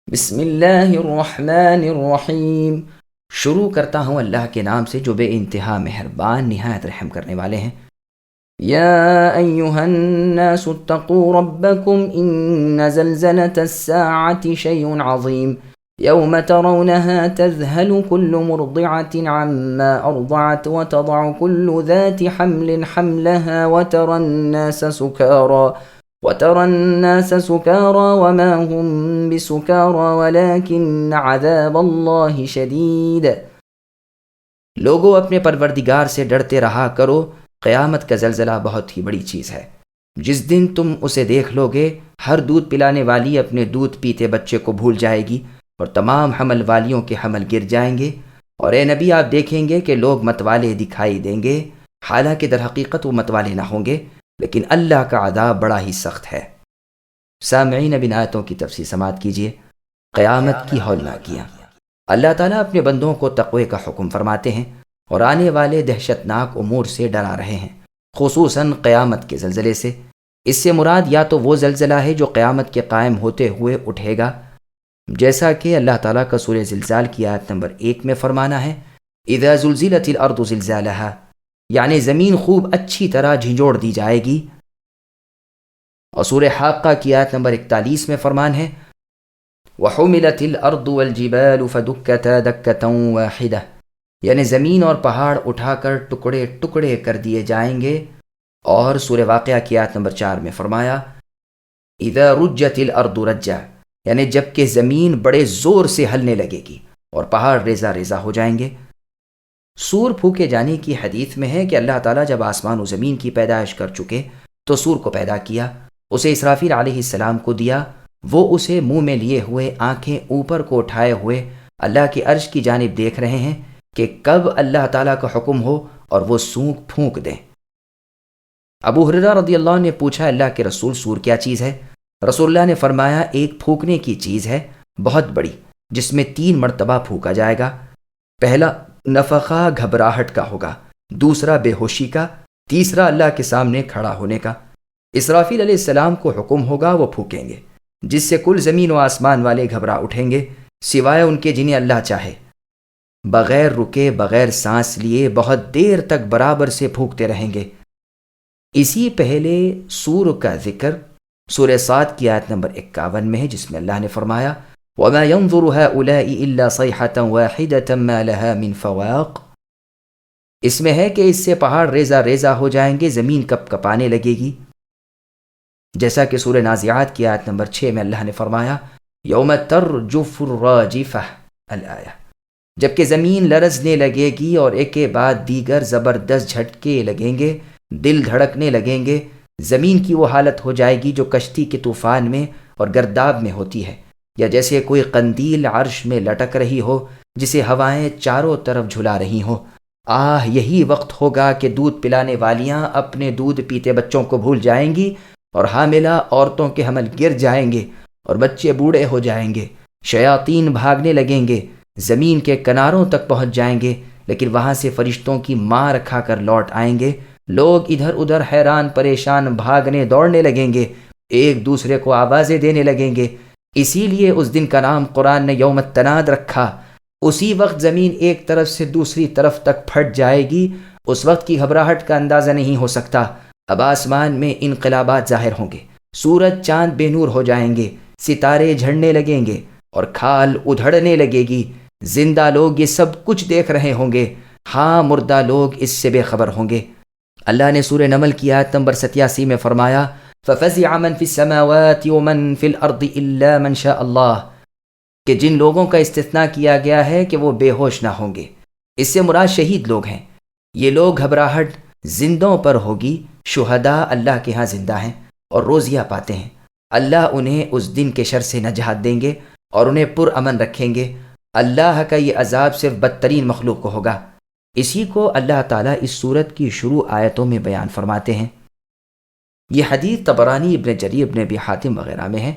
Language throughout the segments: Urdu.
بسم اللہ الرحمن الرحیم۔ شروع کرتا ہوں اللہ کے نام سے جو بے انتہا مہربان نہایت رحم کرنے والے ہیں۔ یا ایہا الناس اتقوا ربکم ان زلزلة الساعة شیء عظیم یوم ترونها تذہل كل مرضعة عما ارضعت وتضع كل ذات حمل حملها وترى الناس سكارى وما هم بسكارى ولكن عذاب اللہ شدید۔ لوگو اپنے پروردگار سے ڈرتے رہا کرو، قیامت کا زلزلہ بہت ہی بڑی چیز ہے۔ جس دن تم اسے دیکھ لو گے، ہر دودھ پلانے والی اپنے دودھ پیتے بچے کو بھول جائے گی اور تمام حمل والیوں کے حمل گر جائیں گے، اور اے نبی آپ دیکھیں گے کہ لوگ متوالے دکھائی دیں گے، حالانکہ در حقیقت وہ متوالے نہ ہوں گے، لیکن اللہ کا عذاب بڑا ہی سخت ہے۔ سامعین، اب ان آیتوں کی تفصیل سماعت کیجیے۔ قیامت کی ہولناکیاں۔ اللہ تعالیٰ اپنے بندوں کو تقوی کا حکم فرماتے ہیں اور آنے والے دہشتناک امور سے ڈرا رہے ہیں، خصوصاً قیامت کے زلزلے سے۔ اس سے مراد یا تو وہ زلزلہ ہے جو قیامت کے قائم ہوتے ہوئے اٹھے گا، جیسا کہ اللہ تعالیٰ کا سورہ زلزال کی آیت نمبر 1 میں فرمانا ہے، اذا زلزلت الارض زلزالها، یعنی زمین خوب اچھی طرح جھنجھوڑ دی جائے گی۔ اور سورہ حاقہ کی آیت نمبر 41 میں فرمان ہے، وَحُمِلَتِ الْأَرْضُ وَالْجِبَالُ فَدُكَّتَا دَكَّةً وَاحِدَةً، یعنی زمین اور پہاڑ اٹھا کر ٹکڑے ٹکڑے کر دیے جائیں گے۔ اور سورہ واقعہ کی آیت نمبر 4 میں فرمایا، اِذَا رُجَّتِ الْأَرْضُ رَجًّا، یعنی جب کہ زمین بڑے زور سے ہلنے لگے گی اور پہاڑ ریزہ ریزہ ہو جائیں گے۔ سور پھونکے جانے کی حدیث میں ہے کہ اللہ تعالیٰ جب آسمان و زمین کی پیدائش کر چکے تو سور کو پیدا کیا، اسے اسرافیل علیہ السلام کو دیا، وہ اسے منہ میں لیے ہوئے آنکھیں اوپر کو اٹھائے ہوئے اللہ کی عرش کی جانب دیکھ رہے ہیں کہ کب اللہ تعالیٰ کا حکم ہو اور وہ سونک پھونک دیں۔ ابو ہریرہ رضی اللہ عنہ نے پوچھا، اللہ کے رسول، سور کیا چیز ہے؟ رسول اللہ نے فرمایا، ایک پھونکنے کی چیز ہے بہت بڑی، جس میں 3 مرتبہ پھونکا جائے گا۔ پہلا نفخہ گھبراہٹ کا ہوگا، دوسرا بے ہوشی کا، تیسرا اللہ کے سامنے کھڑا ہونے کا۔ اسرافیل علیہ السلام کو حکم ہوگا، وہ پھونکیں گے، جس سے کل زمین و آسمان والے گھبرا اٹھیں گے، سوائے ان کے جنہیں اللہ چاہے۔ بغیر رکے، بغیر سانس لیے بہت دیر تک برابر سے پھونکتے رہیں گے۔ اسی پہلے سور کا ذکر سورہ صاد کی آیت نمبر 51 میں ہے، جس میں اللہ نے فرمایا، وَمَا يَنظُرُ هَؤُلَاءِ إِلَّا صَيْحَةً وَاحِدَةً مَا لَهَا مِنْ فَوَاقٍ۔ اس میں ہے کہ اس سے پہاڑ ریزہ ریزہ ہو جائیں گے، زمین کپ کپانے لگے گی، جیسا کہ سورہ نازعات کی آیت نمبر 6 میں اللہ نے فرمایا، يَوْمَ تَرْجُفُ الرَّاجِفَةُ الآیہ، جبکہ زمین لرزنے لگے گی اور ایک کے بعد دیگر زبردست جھٹکے لگیں گے، دل دھڑکنے لگیں گے۔ زمین کی وہ حالت ہو جائے گی جو کشتی کے طوفان میں اور گرداب میں ہوتی ہے، یا جیسے کوئی قندیل عرش میں لٹک رہی ہو جسے ہوائیں چاروں طرف جھلا رہی ہوں۔ یہی وقت ہوگا کہ دودھ پلانے والیاں اپنے دودھ پیتے بچوں کو بھول جائیں گی، اور حاملہ عورتوں کے حمل گر جائیں گے اور بچے بوڑھے ہو جائیں گے، شیاطین بھاگنے لگیں گے، زمین کے کناروں تک پہنچ جائیں گے، لیکن وہاں سے فرشتوں کی مار کھا کر لوٹ آئیں گے۔ لوگ ادھر ادھر حیران پریشان بھاگنے دوڑنے لگیں گے، ایک دوسرے کو آوازیں دینے لگیں گے۔ اسی لیے اس دن کا نام قرآن نے یوم التناد رکھا۔ اسی وقت زمین ایک طرف سے دوسری طرف تک پھٹ جائے گی، اس وقت کی گھبراہٹ کا اندازہ نہیں ہو سکتا۔ اب آسمان میں انقلابات ظاہر ہوں گے، سورج چاند بے نور ہو جائیں گے، ستارے جھڑنے لگیں گے اور کھال ادھڑنے لگے گی۔ زندہ لوگ یہ سب کچھ دیکھ رہے ہوں گے، ہاں مردہ لوگ اس سے بے خبر ہوں گے۔ اللہ نے سورہ نمل کی آیت نمبر 87 میں فرمایا، فَفَزِعَ مَن فِي السَّمَاوَاتِ وَمَن فِي الْأَرْضِ إِلَّا مَن شَاءَ اللَّهُ، کہ جن لوگوں کا استثناء کیا گیا ہے کہ وہ بے ہوش نہ ہوں گے، اس سے مراد شہید لوگ ہیں۔ یہ لوگ گھبراہٹ زندوں پر ہوگی، شہداء اللہ کے ہاں زندہ ہیں اور روزیہ پاتے ہیں، اللہ انہیں اس دن کے شر سے نجات دیں گے اور انہیں پرامن رکھیں گے۔ اللہ کا یہ عذاب صرف بدترین مخلوق کو ہوگا۔ اسی کو اللہ تعالیٰ اس سورت کی شروع آیتوں میں بیان فرماتے ہیں۔ یہ حدیث طبرانی، ابن جریر، ابن ابی حاتم وغیرہ میں ہے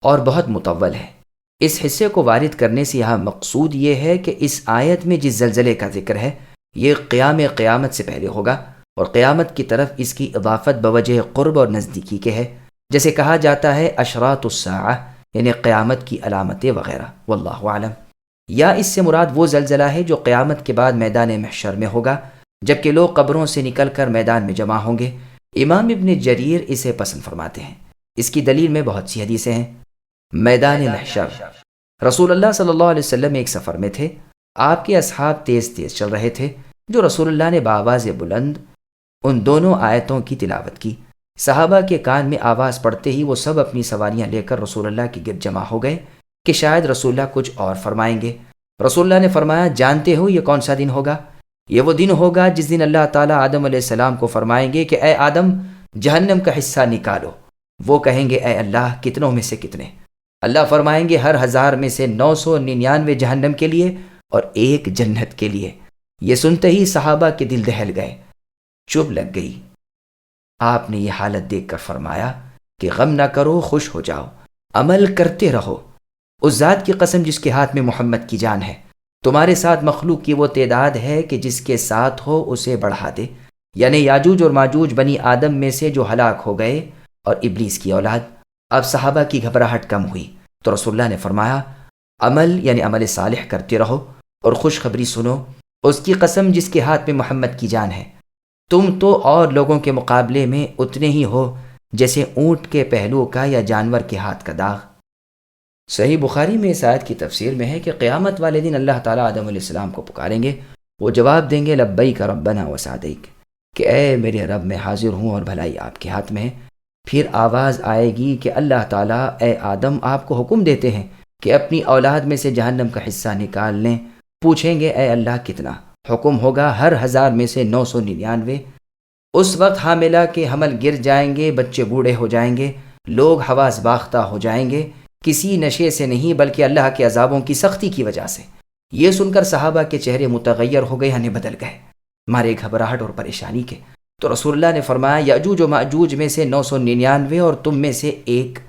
اور بہت مطول ہے۔ اس حصے کو وارد کرنے سے یہاں مقصود یہ ہے کہ اس آیت میں جس زلزلے کا ذکر ہے یہ قیامت سے پہلے ہوگا، اور قیامت کی طرف اس کی اضافت بوجہ قرب اور نزدیکی کے ہے۔ جیسے کہا جاتا ہے اشراط الساعہ، یعنی قیامت کی علامتیں وغیرہ، واللہ اعلم۔ یا اس سے مراد وہ زلزلہ ہے جو قیامت کے بعد میدان محشر میں ہوگا، جبکہ لوگ قبروں سے نکل کر میدان میں جمع ہوں گے۔ امام ابن جریر اسے پسند فرماتے ہیں۔ اس کی دلیل میں بہت سی حدیثیں ہیں۔ میدان محشر، رسول اللہ صلی اللہ علیہ وسلم ایک سفر میں تھے۔ آپ کے اصحاب تیز تیز چل رہے تھے، جو رسول اللہ نے بآواز بلند ان دونوں آیتوں کی تلاوت کی۔ صحابہ کے کان میں آواز پڑتے ہی وہ سب اپنی سواریاں لے کر رسول اللہ کے گرد جمع ہو گئے کہ شاید رسول اللہ کچھ اور فرمائیں گے۔ رسول اللہ نے فرمایا، جانتے ہو یہ کون سا دن ہوگا؟ یہ وہ دن ہوگا جس دن اللہ تعالیٰ آدم علیہ السلام کو فرمائیں گے کہ اے آدم، جہنم کا حصہ نکالو۔ وہ کہیں گے، اے اللہ، کتنوں میں سے کتنے؟ اللہ فرمائیں گے، ہر 1000 میں سے 999 جہنم کے لیے اور 1 جنت کے لیے۔ یہ سنتے ہی صحابہ کے دل دہل گئے، چپ لگ گئی۔ آپ نے یہ حالت دیکھ کر فرمایا کہ غم نہ کرو، خوش ہو جاؤ، عمل کرتے رہو۔ اس ذات کی قسم جس کے ہاتھ میں محمد کی جان ہے، تمہارے ساتھ مخلوق کی وہ تعداد ہے کہ جس کے ساتھ ہو اسے بڑھا دے، یعنی یاجوج اور ماجوج بنی آدم میں سے جو ہلاک ہو گئے اور ابلیس کی اولاد۔ اب صحابہ کی گھبراہٹ کم ہوئی تو رسول اللہ نے فرمایا، عمل یعنی عمل صالح کرتے رہو اور خوشخبری سنو، اس کی قسم جس کے ہاتھ میں محمد کی جان ہے، تم تو اور لوگوں کے مقابلے میں اتنے ہی ہو جیسے اونٹ کے پہلو کا یا جانور کے ہاتھ کا داغ۔ صحیح بخاری میں اس آیت کی تفسیر میں ہے کہ قیامت والے دن اللہ تعالیٰ آدم علیہ السلام کو پکاریں گے، وہ جواب دیں گے، لبیک ربنا وسعدیک، کہ اے میرے رب، میں حاضر ہوں اور بھلائی آپ کے ہاتھ میں ہے۔ پھر آواز آئے گی کہ اللہ تعالیٰ، اے آدم، آپ کو حکم دیتے ہیں کہ اپنی اولاد میں سے جہنم کا حصہ نکال لیں۔ پوچھیں گے، اے اللہ، کتنا؟ حکم ہوگا، ہر 1000 میں سے 999۔ اس وقت حاملہ کے حمل گر جائیں گے، بچے بوڑھے ہو جائیں گے، لوگ حواس باختہ ہو جائیں گے، کسی نشے سے نہیں بلکہ اللہ کے عذابوں کی سختی کی وجہ سے۔ یہ سن کر صحابہ کے چہرے متغیر ہو گئے، یعنی بدل گئے، مارے گھبراہٹ اور پریشانی کے۔ تو رسول اللہ نے فرمایا، یاجوج و ماجوج میں سے 999 اور تم میں سے 1۔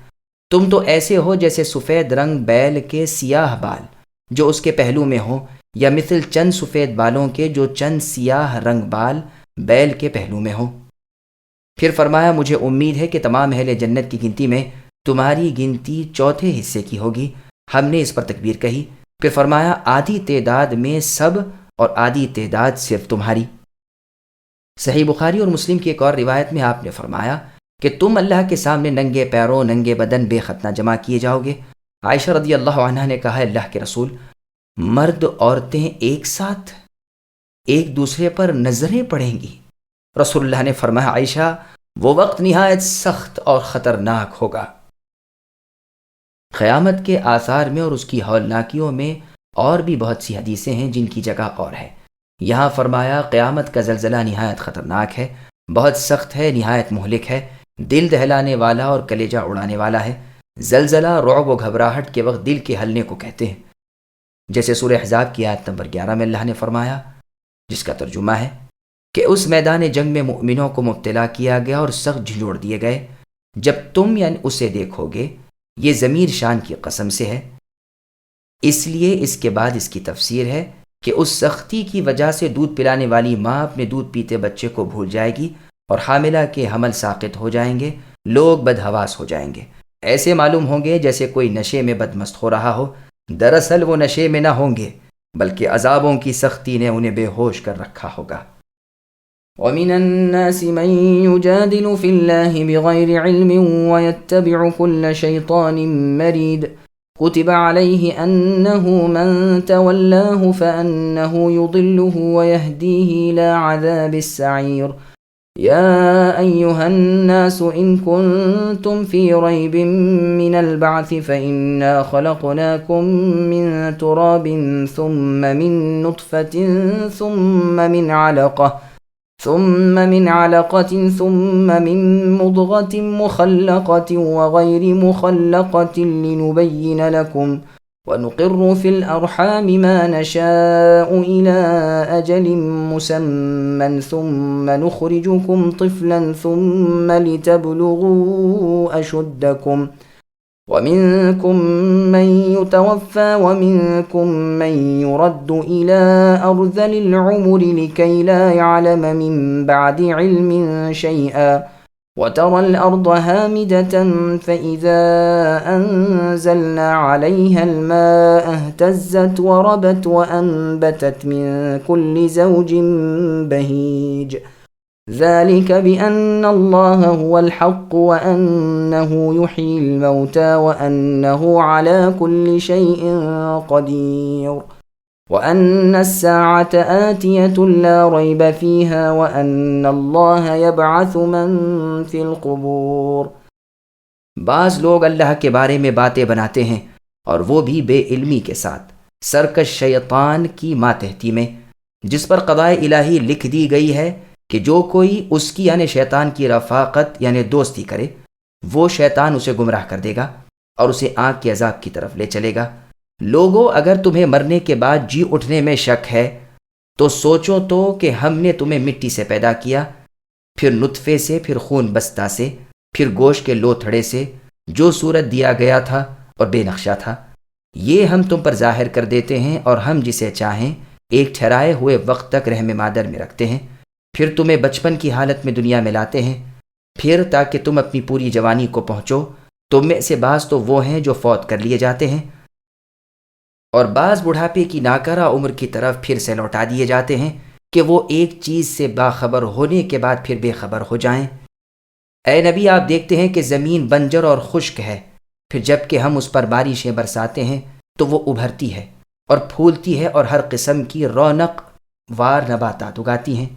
تم تو ایسے ہو جیسے سفید رنگ بیل کے سیاہ بال جو اس کے پہلو میں ہو، یا مثل چند سفید بالوں کے جو چند سیاہ رنگ بال بیل کے پہلو میں ہو۔ پھر فرمایا، مجھے امید ہے کہ تمام اہل جنت کی گنتی میں تمہاری گنتی 4تھے حصے کی ہوگی۔ ہم نے اس پر تکبیر کہی۔ پھر فرمایا، آدھی تعداد میں سب اور آدھی تعداد صرف تمہاری۔ صحیح بخاری اور مسلم کی ایک اور روایت میں آپ نے فرمایا کہ تم اللہ کے سامنے ننگے پیروں، ننگے بدن، بے ختنہ جمع کیے جاؤ گے۔ عائشہ رضی اللہ عنہا نے کہا، اللہ کے رسول، مرد عورتیں ایک ساتھ ایک دوسرے پر نظریں پڑیں گی؟ رسول اللہ نے فرمایا، عائشہ، وہ وقت نہایت سخت اور خطرناک ہوگا۔ قیامت کے آثار میں اور اس کی ہولناکیوں میں اور بھی بہت سی حدیثیں ہیں جن کی جگہ اور ہے۔ یہاں فرمایا، قیامت کا زلزلہ نہایت خطرناک ہے، بہت سخت ہے، نہایت مہلک ہے، دل دہلانے والا اور کلیجہ اڑانے والا ہے۔ زلزلہ رعب و گھبراہٹ کے وقت دل کے ہلنے کو کہتے ہیں، جیسے سورہ احزاب کی آیت نمبر 11 میں اللہ نے فرمایا، جس کا ترجمہ ہے کہ اس میدان جنگ میں مؤمنوں کو مبتلا کیا گیا اور سخت جھنجھوڑ دیے گئے۔ جب تم یعنی اسے دیکھو گے، یہ ضمیر شان کی قسم سے ہے، اس لیے اس کے بعد اس کی تفسیر ہے کہ اس سختی کی وجہ سے دودھ پلانے والی ماں اپنے دودھ پیتے بچے کو بھول جائے گی اور حاملہ کے حمل ساقط ہو جائیں گے، لوگ بدحواس ہو جائیں گے، ایسے معلوم ہوں گے جیسے کوئی نشے میں بدمست ہو رہا ہو۔ دراصل وہ نشے میں نہ ہوں گے بلکہ عذابوں کی سختی نے انہیں بے ہوش کر رکھا ہوگا۔ وَمِنَ النَّاسِ مَن يُجَادِلُ فِي اللَّهِ بِغَيْرِ عِلْمٍ وَيَتَّبِعُ كُلَّ شَيْطَانٍ مَرِيدٍ كُتِبَ عَلَيْهِ أَنَّهُ مَن تَوَلَّاهُ فَأَنَّهُ يُضِلُّهُ وَيَهْدِيهِ إِلَى عَذَابِ السَّعِيرِ يَا أَيُّهَا النَّاسُ إِن كُنتُمْ فِي رَيْبٍ مِّنَ الْبَعْثِ فَإِنَّا خَلَقْنَاكُم مِّن تُرَابٍ ثُمَّ مِن نُّطْفَةٍ ثم من علقة ثم من مضغة مخلقة وغير مخلقة لنبين لكم ونقر في الأرحام ما نشاء إلى أجل مسمى ثم نخرجكم طفلا ثم لتبلغوا أشدكم ومنكم من يتوفى ومنكم من يرد إلى أرذل العمر لكي لا يعلم من بعد علم شيئا وترى الأرض هامدة فإذا أنزلنا عليها الماء اهتزت وربت وأنبتت من كل زوج بهيج ذلك بأن الله هو الحق وأنه يحيي الموتى وأنه على كل شيء قدير وأن الساعة آتية لا ريب فيها وأن الله يبعث من في القبور۔ بعض لوگ اللہ کے بارے میں باتیں بناتے ہیں اور وہ بھی بے علمی کے ساتھ، سرکش شیطان کی ماتحتی میں، جس پر قضائے الہی لکھ دی گئی ہے کہ جو کوئی اس کی یعنی شیطان کی رفاقت یعنی دوستی کرے، وہ شیطان اسے گمراہ کر دے گا اور اسے آگ کے عذاب کی طرف لے چلے گا۔ لوگو، اگر تمہیں مرنے کے بعد جی اٹھنے میں شک ہے تو سوچو تو کہ ہم نے تمہیں مٹی سے پیدا کیا، پھر نطفے سے، پھر خون بستہ سے، پھر گوشت کے لوتھڑے سے، جو صورت دیا گیا تھا اور بے نقشہ تھا، یہ ہم تم پر ظاہر کر دیتے ہیں اور ہم جسے چاہیں ایک ٹھہرائے ہوئے وقت تک رحم مادر میں رکھتے ہیں، پھر تمہیں بچپن کی حالت میں دنیا میں لاتے ہیں، پھر تاکہ تم اپنی پوری جوانی کو پہنچو۔ تم میں سے بعض تو وہ ہیں جو فوت کر لیے جاتے ہیں اور بعض بڑھاپے کی ناکارہ عمر کی طرف پھر سے لوٹا دیے جاتے ہیں کہ وہ ایک چیز سے باخبر ہونے کے بعد پھر بے خبر ہو جائیں۔ اے نبی، آپ دیکھتے ہیں کہ زمین بنجر اور خشک ہے، پھر جب کہ ہم اس پر بارشیں برساتے ہیں تو وہ ابھرتی ہے اور پھولتی ہے اور ہر قسم کی رونق وار نباتات اگاتی ہیں۔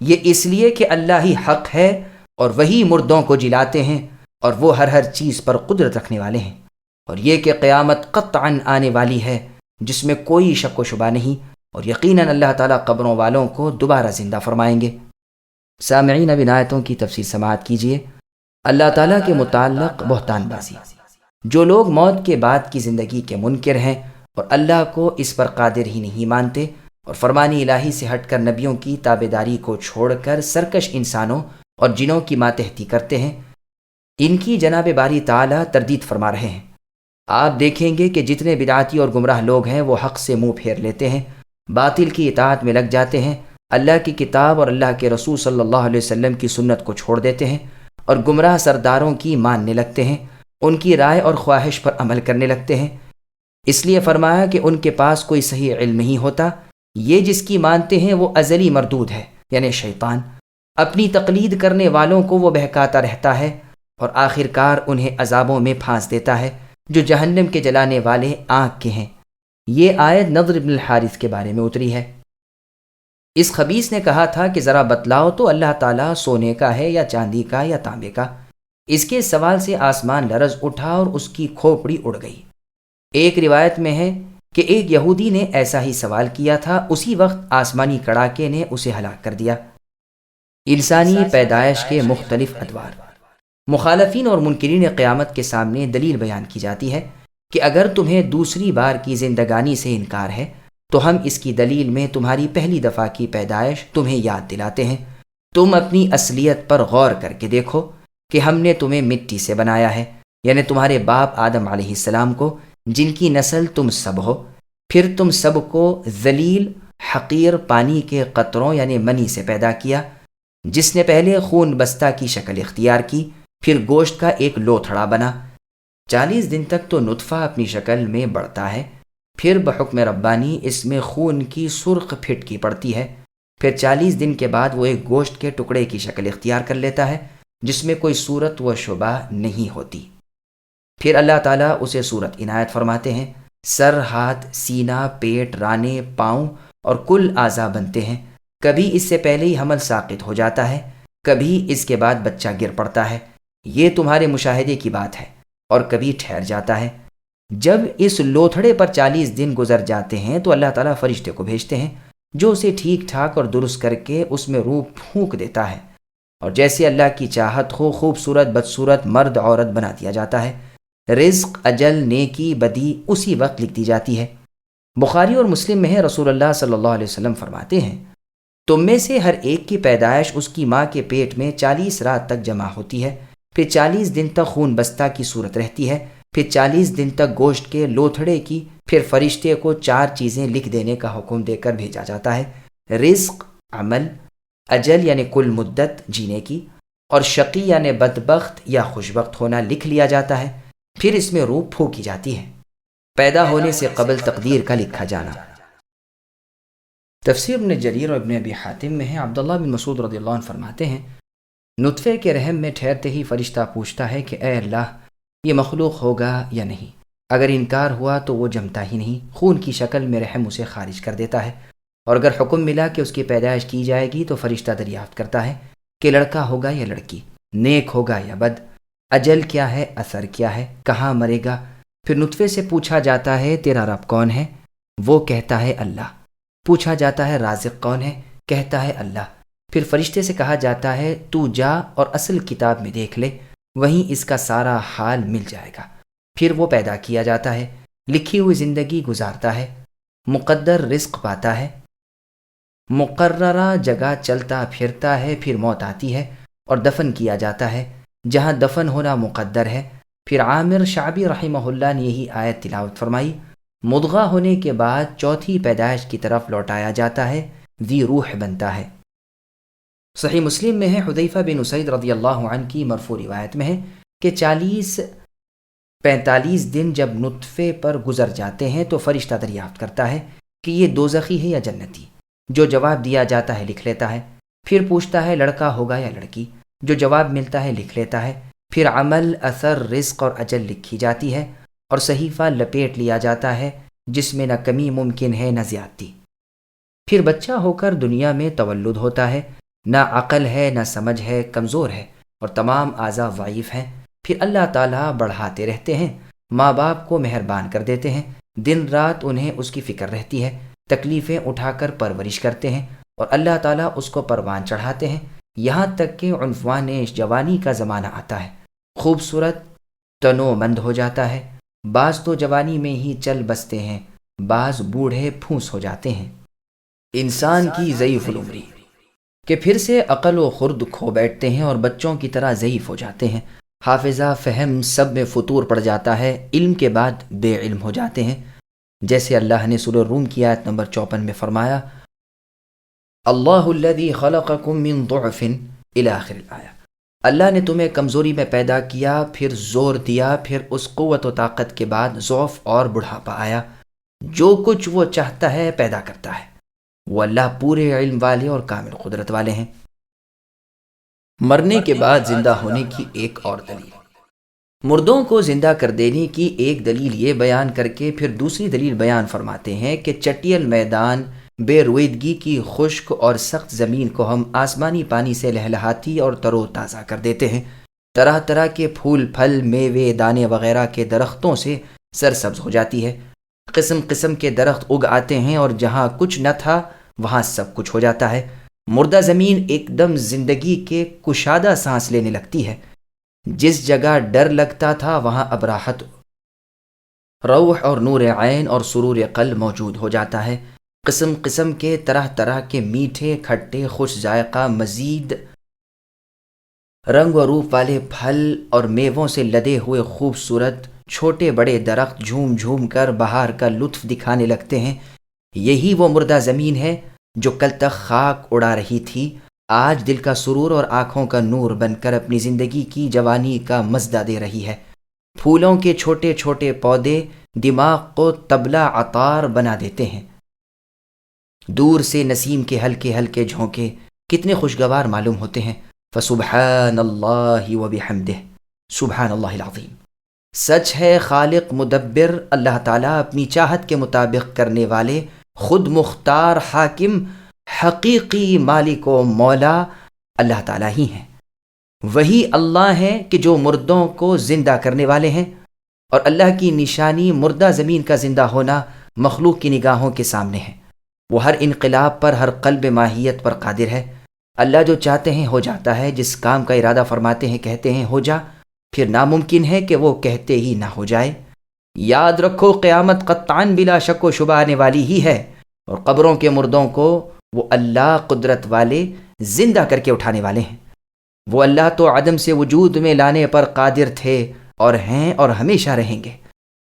یہ اس لیے کہ اللہ ہی حق ہے اور وہی مردوں کو جلاتے ہیں اور وہ ہر چیز پر قدرت رکھنے والے ہیں، اور یہ کہ قیامت قطعاً آنے والی ہے جس میں کوئی شک و شبہ نہیں، اور یقیناً اللہ تعالیٰ قبروں والوں کو دوبارہ زندہ فرمائیں گے۔ سامعین، اب ان آیتوں کی تفسیر سماعت کیجیے۔ اللہ تعالیٰ کے متعلق بہتان بازی۔ جو لوگ موت کے بعد کی زندگی کے منکر ہیں اور اللہ کو اس پر قادر ہی نہیں مانتے اور فرمان الہی سے ہٹ کر نبیوں کی تابعداری کو چھوڑ کر سرکش انسانوں اور جنوں کی ماتحتی کرتے ہیں، ان کی جناب باری تعالیٰ تردید فرما رہے ہیں۔ آپ دیکھیں گے کہ جتنے بدعاتی اور گمراہ لوگ ہیں وہ حق سے منہ پھیر لیتے ہیں، باطل کی اطاعت میں لگ جاتے ہیں، اللہ کی کتاب اور اللہ کے رسول صلی اللہ علیہ وسلم کی سنت کو چھوڑ دیتے ہیں اور گمراہ سرداروں کی ماننے لگتے ہیں، ان کی رائے اور خواہش پر عمل کرنے لگتے ہیں۔ اس لیے فرمایا کہ ان کے پاس کوئی صحیح علم نہیں ہوتا، یہ جس کی مانتے ہیں وہ ازلی مردود ہے، یعنی شیطان۔ اپنی تقلید کرنے والوں کو وہ بہکاتا رہتا ہے اور آخرکار انہیں عذابوں میں پھانس دیتا ہے جو جہنم کے جلانے والے آگ کے ہیں۔ یہ آیت نضر بن الحارث کے بارے میں اتری ہے۔ اس خبیث نے کہا تھا کہ ذرا بتلاؤ تو اللہ تعالیٰ سونے کا ہے یا چاندی کا یا تانبے کا؟ اس کے سوال سے آسمان لرز اٹھا اور اس کی کھوپڑی اڑ گئی۔ ایک روایت میں ہے کہ ایک یہودی نے ایسا ہی سوال کیا تھا، اسی وقت آسمانی کڑاکے نے اسے ہلاک کر دیا۔ انسانی پیدائش کے مختلف ادوار۔ مخالفین اور منکرین قیامت کے سامنے دلیل بیان کی جاتی ہے کہ اگر تمہیں دوسری بار کی زندگانی سے انکار ہے تو ہم اس کی دلیل میں تمہاری پہلی دفعہ کی پیدائش تمہیں یاد دلاتے ہیں۔ تم اپنی اصلیت پر غور کر کے دیکھو کہ ہم نے تمہیں مٹی سے بنایا ہے، یعنی تمہارے باپ آدم علیہ السلام کو، جن کی نسل تم سب ہو، پھر تم سب کو ذلیل حقیر پانی کے قطروں یعنی منی سے پیدا کیا، جس نے پہلے خون بستہ کی شکل اختیار کی، پھر گوشت کا ایک لوتھڑا بنا۔ 40 دن تک تو نطفہ اپنی شکل میں بڑھتا ہے، پھر بحکم ربانی اس میں خون کی سرخ پھٹکی پڑتی ہے، پھر 40 دن کے بعد وہ ایک گوشت کے ٹکڑے کی شکل اختیار کر لیتا ہے جس میں کوئی صورت و شبہ نہیں ہوتی۔ پھر اللہ تعالیٰ اسے صورت عنایت فرماتے ہیں، سر، ہاتھ، سینہ، پیٹ، رانے، پاؤں اور کل اعضاء بنتے ہیں۔ کبھی اس سے پہلے ہی حمل ساقط ہو جاتا ہے، کبھی اس کے بعد بچہ گر پڑتا ہے، یہ تمہارے مشاہدے کی بات ہے، اور کبھی ٹھہر جاتا ہے۔ جب اس لوتھڑے پر 40 دن گزر جاتے ہیں تو اللہ تعالیٰ فرشتے کو بھیجتے ہیں جو اسے ٹھیک ٹھاک اور درست کر کے اس میں روح پھونک دیتا ہے، اور جیسے اللہ کی چاہت ہو خوبصورت بدصورت مرد عورت بنا دیا جاتا ہے۔ رزق، اجل، نیکی، بدی اسی وقت لکھ دی جاتی ہے۔ بخاری اور مسلم میں ہے، رسول اللہ صلی اللہ علیہ وسلم فرماتے ہیں، تم میں سے ہر ایک کی پیدائش اس کی ماں کے پیٹ میں 40 رات تک جمع ہوتی ہے، پھر 40 دن تک خون بستہ کی صورت رہتی ہے، پھر 40 دن تک گوشت کے لوتھڑے کی، پھر فرشتے کو 4 چیزیں لکھ دینے کا حکم دے کر بھیجا جاتا ہے: رزق، عمل، اجل یعنی کل مدت جینے کی، اور شقی یعنی بدبخت یا خوشبخت ہونا لکھ لیا جاتا ہے، پھر اس میں روح پھونکی جاتی ہے۔ پیدا ہونے سے قبل تقدیر کا لکھا جانا۔ تفسیر ابن جریر اور ابن ابی حاتم میں ہے، عبداللہ بن مسعود رضی اللہ عنہ فرماتے ہیں، نطفے کے رحم میں ٹھہرتے ہی فرشتہ پوچھتا ہے کہ اے اللہ، یہ مخلوق ہوگا یا نہیں؟ اگر انکار ہوا تو وہ جمتا ہی نہیں، خون کی شکل میں رحم اسے خارج کر دیتا ہے، اور اگر حکم ملا کہ اس کی پیدائش کی جائے گی تو فرشتہ دریافت کرتا ہے کہ لڑکا ہوگا یا لڑکی، نیک ہوگا یا بد، اجل کیا ہے، اثر کیا ہے، کہاں مرے گا۔ پھر نطفے سے پوچھا جاتا ہے تیرا رب کون ہے؟ وہ کہتا ہے اللہ۔ پوچھا جاتا ہے رازق کون ہے؟ کہتا ہے اللہ۔ پھر فرشتے سے کہا جاتا ہے تو جا اور اصل کتاب میں دیکھ لے، وہیں اس کا سارا حال مل جائے گا۔ پھر وہ پیدا کیا جاتا ہے، لکھی ہوئی زندگی گزارتا ہے، مقدر رزق پاتا ہے، مقررہ جگہ چلتا پھرتا ہے، پھر موت آتی ہے اور دفن کیا جاتا ہے جہاں دفن ہونا مقدر ہے۔ پھر عامر شعبی رحمہ اللہ نے یہی آیت تلاوت فرمائی، مضغہ ہونے کے بعد چوتھی پیدائش کی طرف لوٹایا جاتا ہے، ذی روح بنتا ہے۔ صحیح مسلم میں ہے، حذیفہ بن اسید رضی اللہ عنہ کی مرفوع روایت میں ہے کہ 45 دن جب نطفے پر گزر جاتے ہیں تو فرشتہ دریافت کرتا ہے کہ یہ دوزخی ہے یا جنتی۔ جو جواب دیا جاتا ہے لکھ لیتا ہے، پھر پوچھتا ہے لڑکا ہوگا یا لڑکی، جو جواب ملتا ہے لکھ لیتا ہے، پھر عمل، اثر، رزق اور اجل لکھی جاتی ہے اور صحیفہ لپیٹ لیا جاتا ہے جس میں نہ کمی ممکن ہے نہ زیادتی۔ پھر بچہ ہو کر دنیا میں تولد ہوتا ہے، نہ عقل ہے نہ سمجھ ہے، کمزور ہے اور تمام اعضاء ضعیف ہیں۔ پھر اللہ تعالیٰ بڑھاتے رہتے ہیں، ماں باپ کو مہربان کر دیتے ہیں، دن رات انہیں اس کی فکر رہتی ہے، تکلیفیں اٹھا کر پرورش کرتے ہیں اور اللہ تعالیٰ اس کو پروان چڑھاتے ہیں، یہاں تک کہ عنفوان جوانی کا زمانہ آتا ہے، خوبصورت تنو مند ہو جاتا ہے۔ بعض تو جوانی میں ہی چل بستے ہیں، بعض بوڑھے پھونس ہو جاتے ہیں۔ انسان کی ضعیف العمری کہ پھر سے عقل و خرد کھو بیٹھتے ہیں اور بچوں کی طرح ضعیف ہو جاتے ہیں، حافظہ فہم سب میں فطور پڑ جاتا ہے، علم کے بعد بے علم ہو جاتے ہیں، جیسے اللہ نے سورہ روم کی آیت نمبر 54 میں فرمایا، اللہ الذی خلقکم من ضعف الی آخر الآیہ، اللہ نے تمہیں کمزوری میں پیدا کیا، پھر زور دیا، پھر اس قوت و طاقت کے بعد ضعف اور بڑھاپا آیا، جو کچھ وہ چاہتا ہے پیدا کرتا ہے، وہ اللہ پورے علم والے اور کامل قدرت والے ہیں۔ مرنے کے بعد زندہ ہونے کی ایک اور دلیل، مردوں کو زندہ کر دینے کی ایک دلیل یہ بیان کر کے پھر دوسری دلیل بیان فرماتے ہیں کہ چٹیل میدان، بے رویدگی کی خشک اور سخت زمین کو ہم آسمانی پانی سے لہلہاتی اور تر و تازہ کر دیتے ہیں، طرح طرح کے پھول پھل، میوے، دانے وغیرہ کے درختوں سے سرسبز ہو جاتی ہے، قسم قسم کے درخت اگ آتے ہیں اور جہاں کچھ نہ تھا وہاں سب کچھ ہو جاتا ہے۔ مردہ زمین ایک دم زندگی کے کشادہ سانس لینے لگتی ہے، جس جگہ ڈر لگتا تھا وہاں اب راحت، روح اور نور عین اور سرور قلب موجود ہو جاتا ہے، قسم قسم کے طرح طرح کے میٹھے، کھٹے، خوش ذائقہ، مزید رنگ و روپ والے پھل اور میووں سے لدے ہوئے خوبصورت چھوٹے بڑے درخت جھوم جھوم کر بہار کا لطف دکھانے لگتے ہیں۔ یہی وہ مردہ زمین ہے جو کل تک خاک اڑا رہی تھی، آج دل کا سرور اور آنکھوں کا نور بن کر اپنی زندگی کی جوانی کا مزدہ دے رہی ہے۔ پھولوں کے چھوٹے چھوٹے پودے دماغ کو طبلہ عطار بنا دیتے ہیں، دور سے نسیم کے ہلکے ہلکے جھونکے کتنے خوشگوار معلوم ہوتے ہیں۔ فسبحان اللہ وبحمدہ، سبحان اللہ العظیم۔ سچ ہے خالق مدبر اللہ تعالیٰ اپنی چاہت کے مطابق کرنے والے، خود مختار، حاکم، حقیقی مالک و مولا اللہ تعالیٰ ہی ہیں۔ وہی اللہ ہیں کہ جو مردوں کو زندہ کرنے والے ہیں، اور اللہ کی نشانی مردہ زمین کا زندہ ہونا مخلوق کی نگاہوں کے سامنے ہے۔ وہ ہر انقلاب پر، ہر قلب ماہیت پر قادر ہے۔ اللہ جو چاہتے ہیں ہو جاتا ہے، جس کام کا ارادہ فرماتے ہیں کہتے ہیں ہو جا، پھر ناممکن ہے کہ وہ کہتے ہی نہ ہو جائے۔ یاد رکھو قیامت قطعاً بلا شک و شبہ آنے والی ہی ہے، اور قبروں کے مردوں کو وہ اللہ قدرت والے زندہ کر کے اٹھانے والے ہیں۔ وہ اللہ تو عدم سے وجود میں لانے پر قادر تھے اور ہیں اور ہمیشہ رہیں گے۔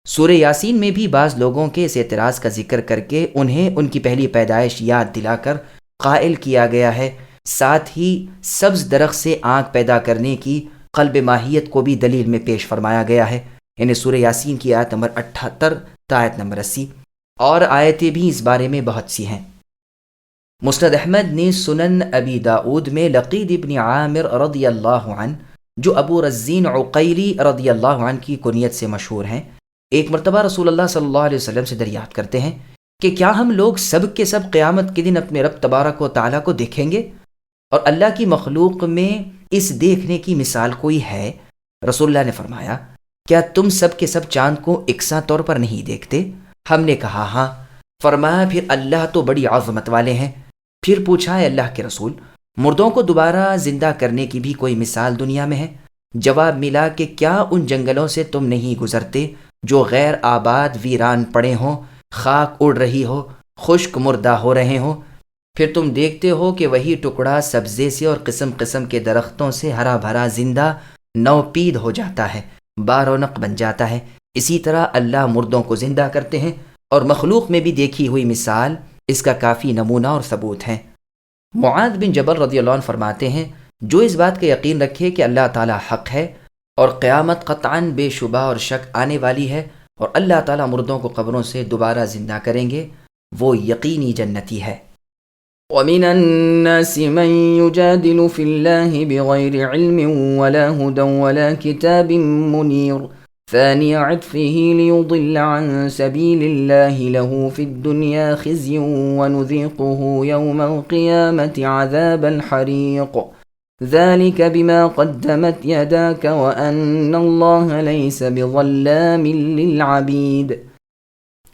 سورہ یاسین میں بھی بعض لوگوں کے اس اعتراض کا ذکر کر کے انہیں ان کی پہلی پیدائش یاد دلا کر قائل کیا گیا ہے ساتھ ہی سبز درخت سے آنکھ پیدا کرنے کی قلب ماہیت کو بھی دلیل میں پیش فرمایا گیا ہے، یعنی سورہ یاسین کی آیت نمبر 78 تا آیت نمبر 80، اور آیتیں بھی اس بارے میں بہت سی ہیں۔ مسند احمد نے سنن ابی داؤد میں لقید ابن عامر رضی اللہ عنہ، جو ابو رزین عقیلی رضی اللہ عنہ کی کنیت سے مشہور ہیں، ایک مرتبہ رسول اللہ صلی اللہ علیہ وسلم سے دریافت کرتے ہیں کہ کیا ہم لوگ سب کے سب قیامت کے دن اپنے رب تبارک و تعالیٰ کو دیکھیں گے؟ اور اللہ کی مخلوق میں اس دیکھنے کی مثال کوئی ہے؟ رسول اللہ نے فرمایا، کیا تم سب کے سب چاند کو یکساں طور پر نہیں دیکھتے؟ ہم نے کہا ہاں۔ فرمایا، پھر اللہ تو بڑی عظمت والے ہیں۔ پھر پوچھا، اے اللہ کے رسول، مردوں کو دوبارہ زندہ کرنے کی بھی کوئی مثال دنیا میں ہے؟ جواب ملا کہ کیا ان جنگلوں سے تم نہیں گزرتے جو غیر آباد ویران پڑے ہوں، خاک اڑ رہی ہو، خشک مردہ ہو رہے ہوں، پھر تم دیکھتے ہو کہ وہی ٹکڑا سبزے سے اور قسم قسم کے درختوں سے ہرا بھرا زندہ نوپید ہو جاتا ہے، بارونق بن جاتا ہے۔ اسی طرح اللہ مردوں کو زندہ کرتے ہیں، اور مخلوق میں بھی دیکھی ہوئی مثال اس کا کافی نمونہ اور ثبوت ہے۔ معاذ بن جبل رضی اللہ عنہ فرماتے ہیں، جو اس بات کا یقین رکھے کہ اللہ تعالیٰ حق ہے اور قیامت قطعاً بے شبہ اور شک آنے والی ہے، اور اللہ تعالیٰ مردوں کو قبروں سے دوبارہ زندہ کریں گے، وہ یقینی جنتی ہے۔ وَمِنَ النَّاسِ مَن يُجَادِلُ فِي اللَّهِ بِغَيْرِ عِلْمٍ وَلَا هُدًى وَلَا كِتَابٍ مُنِيرٍ ثَانِيَ عِطْفِهِ لِيُضِلَّ عَن سَبِيلِ اللَّهِ لَهُ فِي الدُّنْيَا خِزْيٌ وَنُذِيقُهُ يَوْمَ الْقِيَامَةِ عَذَابَ الْحَرِيقِ ذَلِكَ بِمَا قَدَّمَتْ يَدَاكَ وَأَنَّ اللَّهَ لَيْسَ بِظَلَّامٍ لِّلْعَبِيدِ۔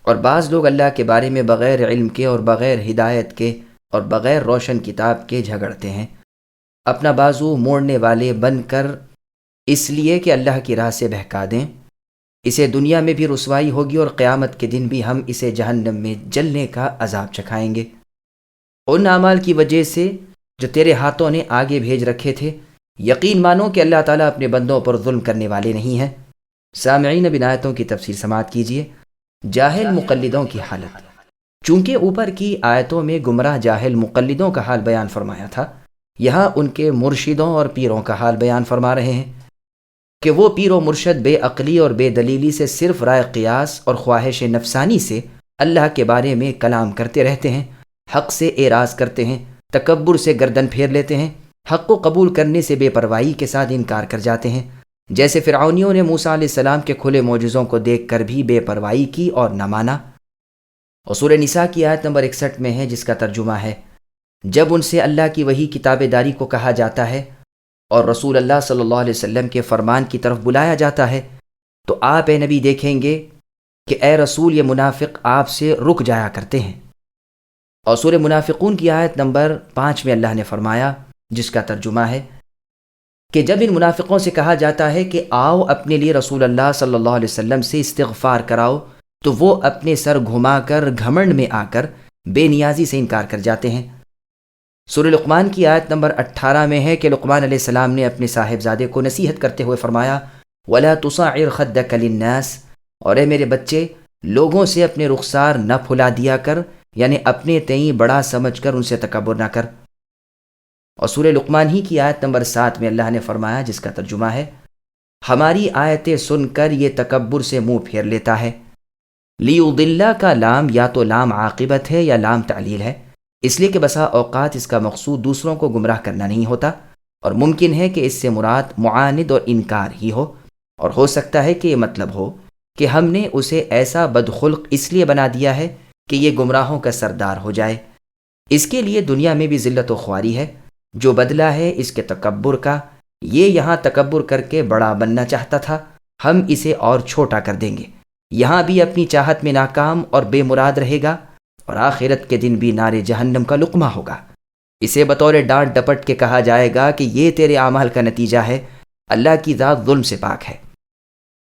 اور بعض لوگ اللہ کے بارے میں بغیر علم کے اور بغیر ہدایت کے اور بغیر روشن کتاب کے جھگڑتے ہیں، اپنا بازو موڑنے والے بن کر، اس لیے کہ اللہ کی راہ سے بہکا دیں۔ اسے دنیا میں بھی رسوائی ہوگی اور قیامت کے دن بھی ہم اسے جہنم میں جلنے کا عذاب چکھائیں گے۔ ان اعمال کی وجہ سے جو تیرے ہاتھوں نے آگے بھیج رکھے تھے، یقین مانو کہ اللہ تعالیٰ اپنے بندوں پر ظلم کرنے والے نہیں ہیں۔ سامعین، اب ان آیتوں کی تفسیر سماعت کیجیے۔ جاہل مقلدوں کی حالت۔ چونکہ اوپر کی آیتوں میں گمراہ جاہل مقلدوں کا حال بیان فرمایا تھا، یہاں ان کے مرشدوں اور پیروں کا حال بیان فرما رہے ہیں کہ وہ پیر و مرشد بے عقلی اور بے دلیلی سے صرف رائے قیاس اور خواہش نفسانی سے اللہ کے بارے میں کلام کرتے رہتے ہیں، حق سے اعراض کرتے ہیں، تکبر سے گردن پھیر لیتے ہیں، حق کو قبول کرنے سے بے پرواہی کے ساتھ انکار کر جاتے ہیں، جیسے فرعونیوں نے موسیٰ علیہ السلام کے کھلے معجزوں کو دیکھ کر بھی بے پرواہی کی اور نہ مانا۔ اور سورہ نساء کی آیت نمبر 61 میں ہے، جس کا ترجمہ ہے، جب ان سے اللہ کی وحی کتاب داری کو کہا جاتا ہے اور رسول اللہ صلی اللہ علیہ وسلم کے فرمان کی طرف بلایا جاتا ہے، تو آپ اے نبی دیکھیں گے کہ اے رسول یہ منافق آپ سے رک جایا کرتے ہیں۔ اور سورہ منافقون کی آیت نمبر 5 میں اللہ نے فرمایا، جس کا ترجمہ ہے کہ جب ان منافقوں سے کہا جاتا ہے کہ آؤ اپنے لیے رسول اللہ صلی اللہ علیہ وسلم سے استغفار کراؤ، تو وہ اپنے سر گھما کر گھمنڈ میں آ کر بے نیازی سے انکار کر جاتے ہیں۔ سورہ لقمان کی آیت نمبر 18 میں ہے کہ لقمان علیہ السلام نے اپنے صاحبزادے کو نصیحت کرتے ہوئے فرمایا، وَلَا تُصَعِّرْ خَدَّكَ لِلنَّاسِ، اور اے میرے بچے، لوگوں سے اپنے رخسار نہ پھلا دیا کر، یعنی اپنے تئیں بڑا سمجھ کر ان سے تکبر نہ کر۔ اور سورہ لقمان ہی کی آیت نمبر 7 میں اللہ نے فرمایا، جس کا ترجمہ ہے، ہماری آیتیں سن کر یہ تکبر سے منہ پھیر لیتا ہے۔ لیضل کا لام یا تو لام عاقبت ہے یا لام تعلیل ہے، اس لیے کہ بسا اوقات اس کا مقصود دوسروں کو گمراہ کرنا نہیں ہوتا، اور ممکن ہے کہ اس سے مراد معاند اور انکار ہی ہو، اور ہو سکتا ہے کہ یہ مطلب ہو کہ ہم نے اسے ایسا بدخلق اس لیے بنا دیا ہے کہ یہ گمراہوں کا سردار ہو جائے۔ اس کے لیے دنیا میں بھی ذلت و خواری ہے، جو بدلہ ہے اس کے تکبر کا۔ یہ یہاں تکبر کر کے بڑا بننا چاہتا تھا، ہم اسے اور چھوٹا کر دیں گے۔ یہاں بھی اپنی چاہت میں ناکام اور بے مراد رہے گا، اور آخرت کے دن بھی نار جہنم کا لقمہ ہوگا۔ اسے بطور ڈانٹ ڈپٹ کے کہا جائے گا کہ یہ تیرے اعمال کا نتیجہ ہے، اللہ کی ذات ظلم سے پاک ہے،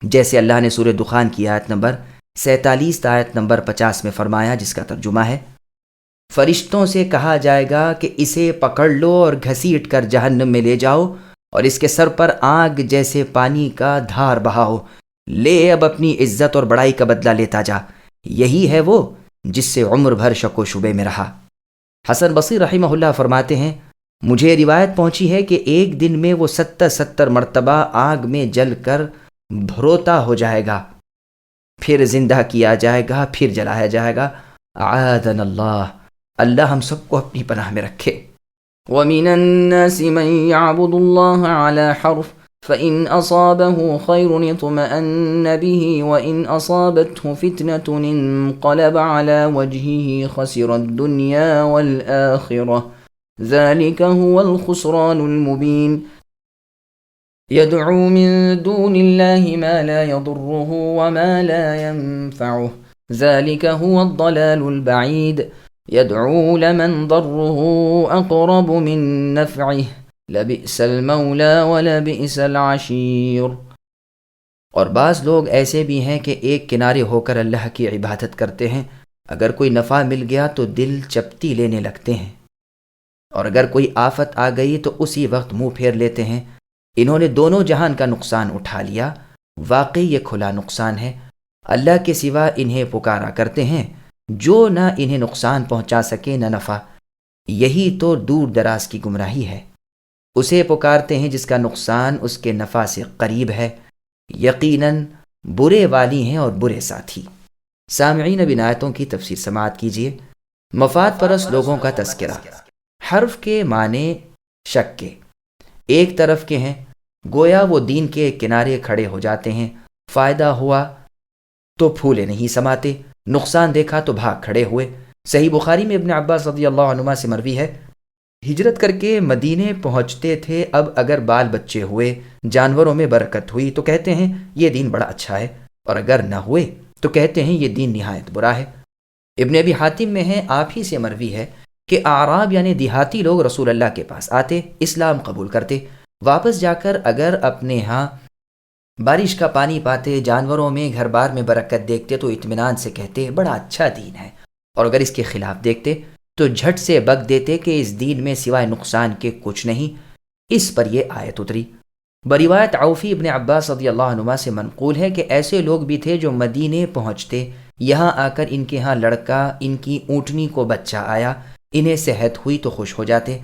جیسے اللہ نے سورہ دخان کی آیت نمبر 47 آیت نمبر 50 میں فرمایا، جس کا ترجمہ ہے، فرشتوں سے کہا جائے گا کہ اسے پکڑ لو اور گھسیٹ کر جہنم میں لے جاؤ، اور اس کے سر پر آگ جیسے پانی کا دھار بہاؤ، لے اب اپنی عزت اور بڑائی کا بدلہ لیتا جا، یہی ہے وہ جس سے عمر بھر شک و شبے میں رہا۔ حسن بصری رحمہ اللہ فرماتے ہیں، مجھے روایت پہنچی ہے کہ ایک دن میں وہ 70 مرتبہ آگ میں جل کر بھروتا ہو جائے گا، پھر زندہ کیا جائے گا، پھر جلایا جائے گا۔ اعاذنا اللہ ہم سب کو اپنی پناہ میں رکھے۔ ومن الناس من يعبد الله على حرف فإن أصابه خير اطمأن به وإن أصابته فتنة انقلب على وجهه خسر الدنيا والآخرة ذلك هو الخسران المبين يدعو من دون الله ما لا يضره وما لا ينفعه ذلك هو الضلال البعيد يدعو لمن ضره أقرب من نفعه لبئس المولى ولبئس العشیر۔ اور بعض لوگ ایسے بھی ہیں کہ ایک کنارے ہو کر اللہ کی عبادت کرتے ہیں، اگر کوئی نفع مل گیا تو دل چپٹی لینے لگتے ہیں، اور اگر کوئی آفت آ گئی تو اسی وقت منہ پھیر لیتے ہیں۔ انہوں نے دونوں جہان کا نقصان اٹھا لیا، واقعی یہ کھلا نقصان ہے۔ اللہ کے سوا انہیں پکارا کرتے ہیں جو نہ انہیں نقصان پہنچا سکے نہ نفع، یہی تو دور دراز کی گمراہی ہے۔ اسے پکارتے ہیں جس کا نقصان اس کے نفع سے قریب ہے، یقیناً برے والی ہیں اور برے ساتھی۔ سامعین اب ان آیتوں کی تفسیر سماعت کیجیے۔ مفاد پرست لوگوں کا تذکرہ۔ حرف کے معنی شک کے، ایک طرف کے ہیں، گویا وہ دین کے کنارے کھڑے ہو جاتے ہیں، فائدہ ہوا تو پھولے نہیں سماتے، نقصان دیکھا تو بھاگ کھڑے ہوئے۔ صحیح بخاری میں ابن عباس رضی اللہ عنہما سے مروی ہے، ہجرت کر کے مدینے پہنچتے تھے، اب اگر بال بچے ہوئے، جانوروں میں برکت ہوئی تو کہتے ہیں یہ دین بڑا اچھا ہے، اور اگر نہ ہوئے تو کہتے ہیں یہ دین نہایت برا ہے۔ ابن ابی حاتم میں ہے، آپ ہی سے مروی ہے کہ اعراب یعنی دیہاتی لوگ رسول اللہ کے پاس آتے، اسلام قبول کرتے، واپس جا کر اگر اپنے ہاں بارش کا پانی پاتے، جانوروں میں گھر بار میں برکت دیکھتے تو اطمینان سے کہتے بڑا اچھا دین ہے، اور اگر اس کے خلاف دیکھتے تو جھٹ سے بک دیتے کہ اس دین میں سوائے نقصان کے کچھ نہیں۔ اس پر یہ آیت اتری۔ بروایت عوفی ابن عباس رضی اللہ عنہما سے منقول ہے کہ ایسے لوگ بھی تھے جو مدینے پہنچتے، یہاں آ کر ان کے ہاں لڑکا، ان کی اونٹنی کو بچہ آیا، انہیں صحت ہوئی تو خوش ہو جاتے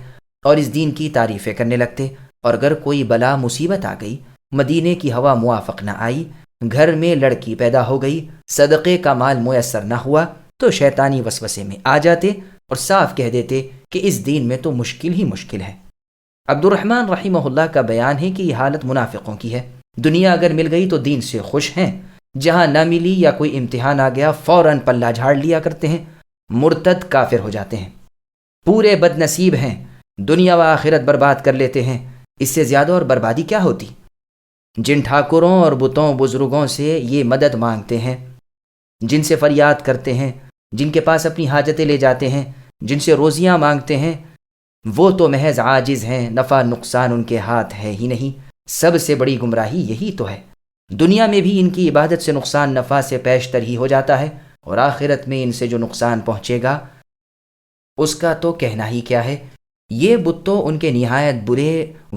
اور اس دین کی تعریفیں کرنے لگتے، اور اگر کوئی بلا مصیبت آ گئی، مدینے کی ہوا موافق نہ آئی، گھر میں لڑکی پیدا ہو گئی، صدقے کا مال میسر نہ ہوا، تو شیطانی وسوسے میں آ جاتے اور صاف کہہ دیتے کہ اس دین میں تو مشکل ہی مشکل ہے۔ عبد الرحمن رحمہ اللہ کا بیان ہے کہ یہ حالت منافقوں کی ہے، دنیا اگر مل گئی تو دین سے خوش ہیں، جہاں نہ ملی یا کوئی امتحان آ گیا فوراً پلہ جھاڑ لیا کرتے ہیں، مرتد کافر ہو جاتے ہیں، پورے بد نصیب ہیں، دنیا و آخرت برباد کر لیتے ہیں۔ اس سے زیادہ اور بربادی کیا ہوتی؟ جن ٹھاکروں اور بتوں بزرگوں سے یہ مدد مانگتے ہیں، جن سے فریاد کرتے ہیں، جن کے پاس اپنی حاجتیں لے جاتے ہیں، جن سے روزیاں مانگتے ہیں، وہ تو محض عاجز ہیں، نفع نقصان ان کے ہاتھ ہے ہی نہیں۔ سب سے بڑی گمراہی یہی تو ہے۔ دنیا میں بھی ان کی عبادت سے نقصان نفع سے پیشتر ہی ہو جاتا ہے، اور آخرت میں ان سے جو نقصان پہنچے گا اس کا تو کہنا ہی کیا ہے۔ یہ بت تو ان کے نہایت برے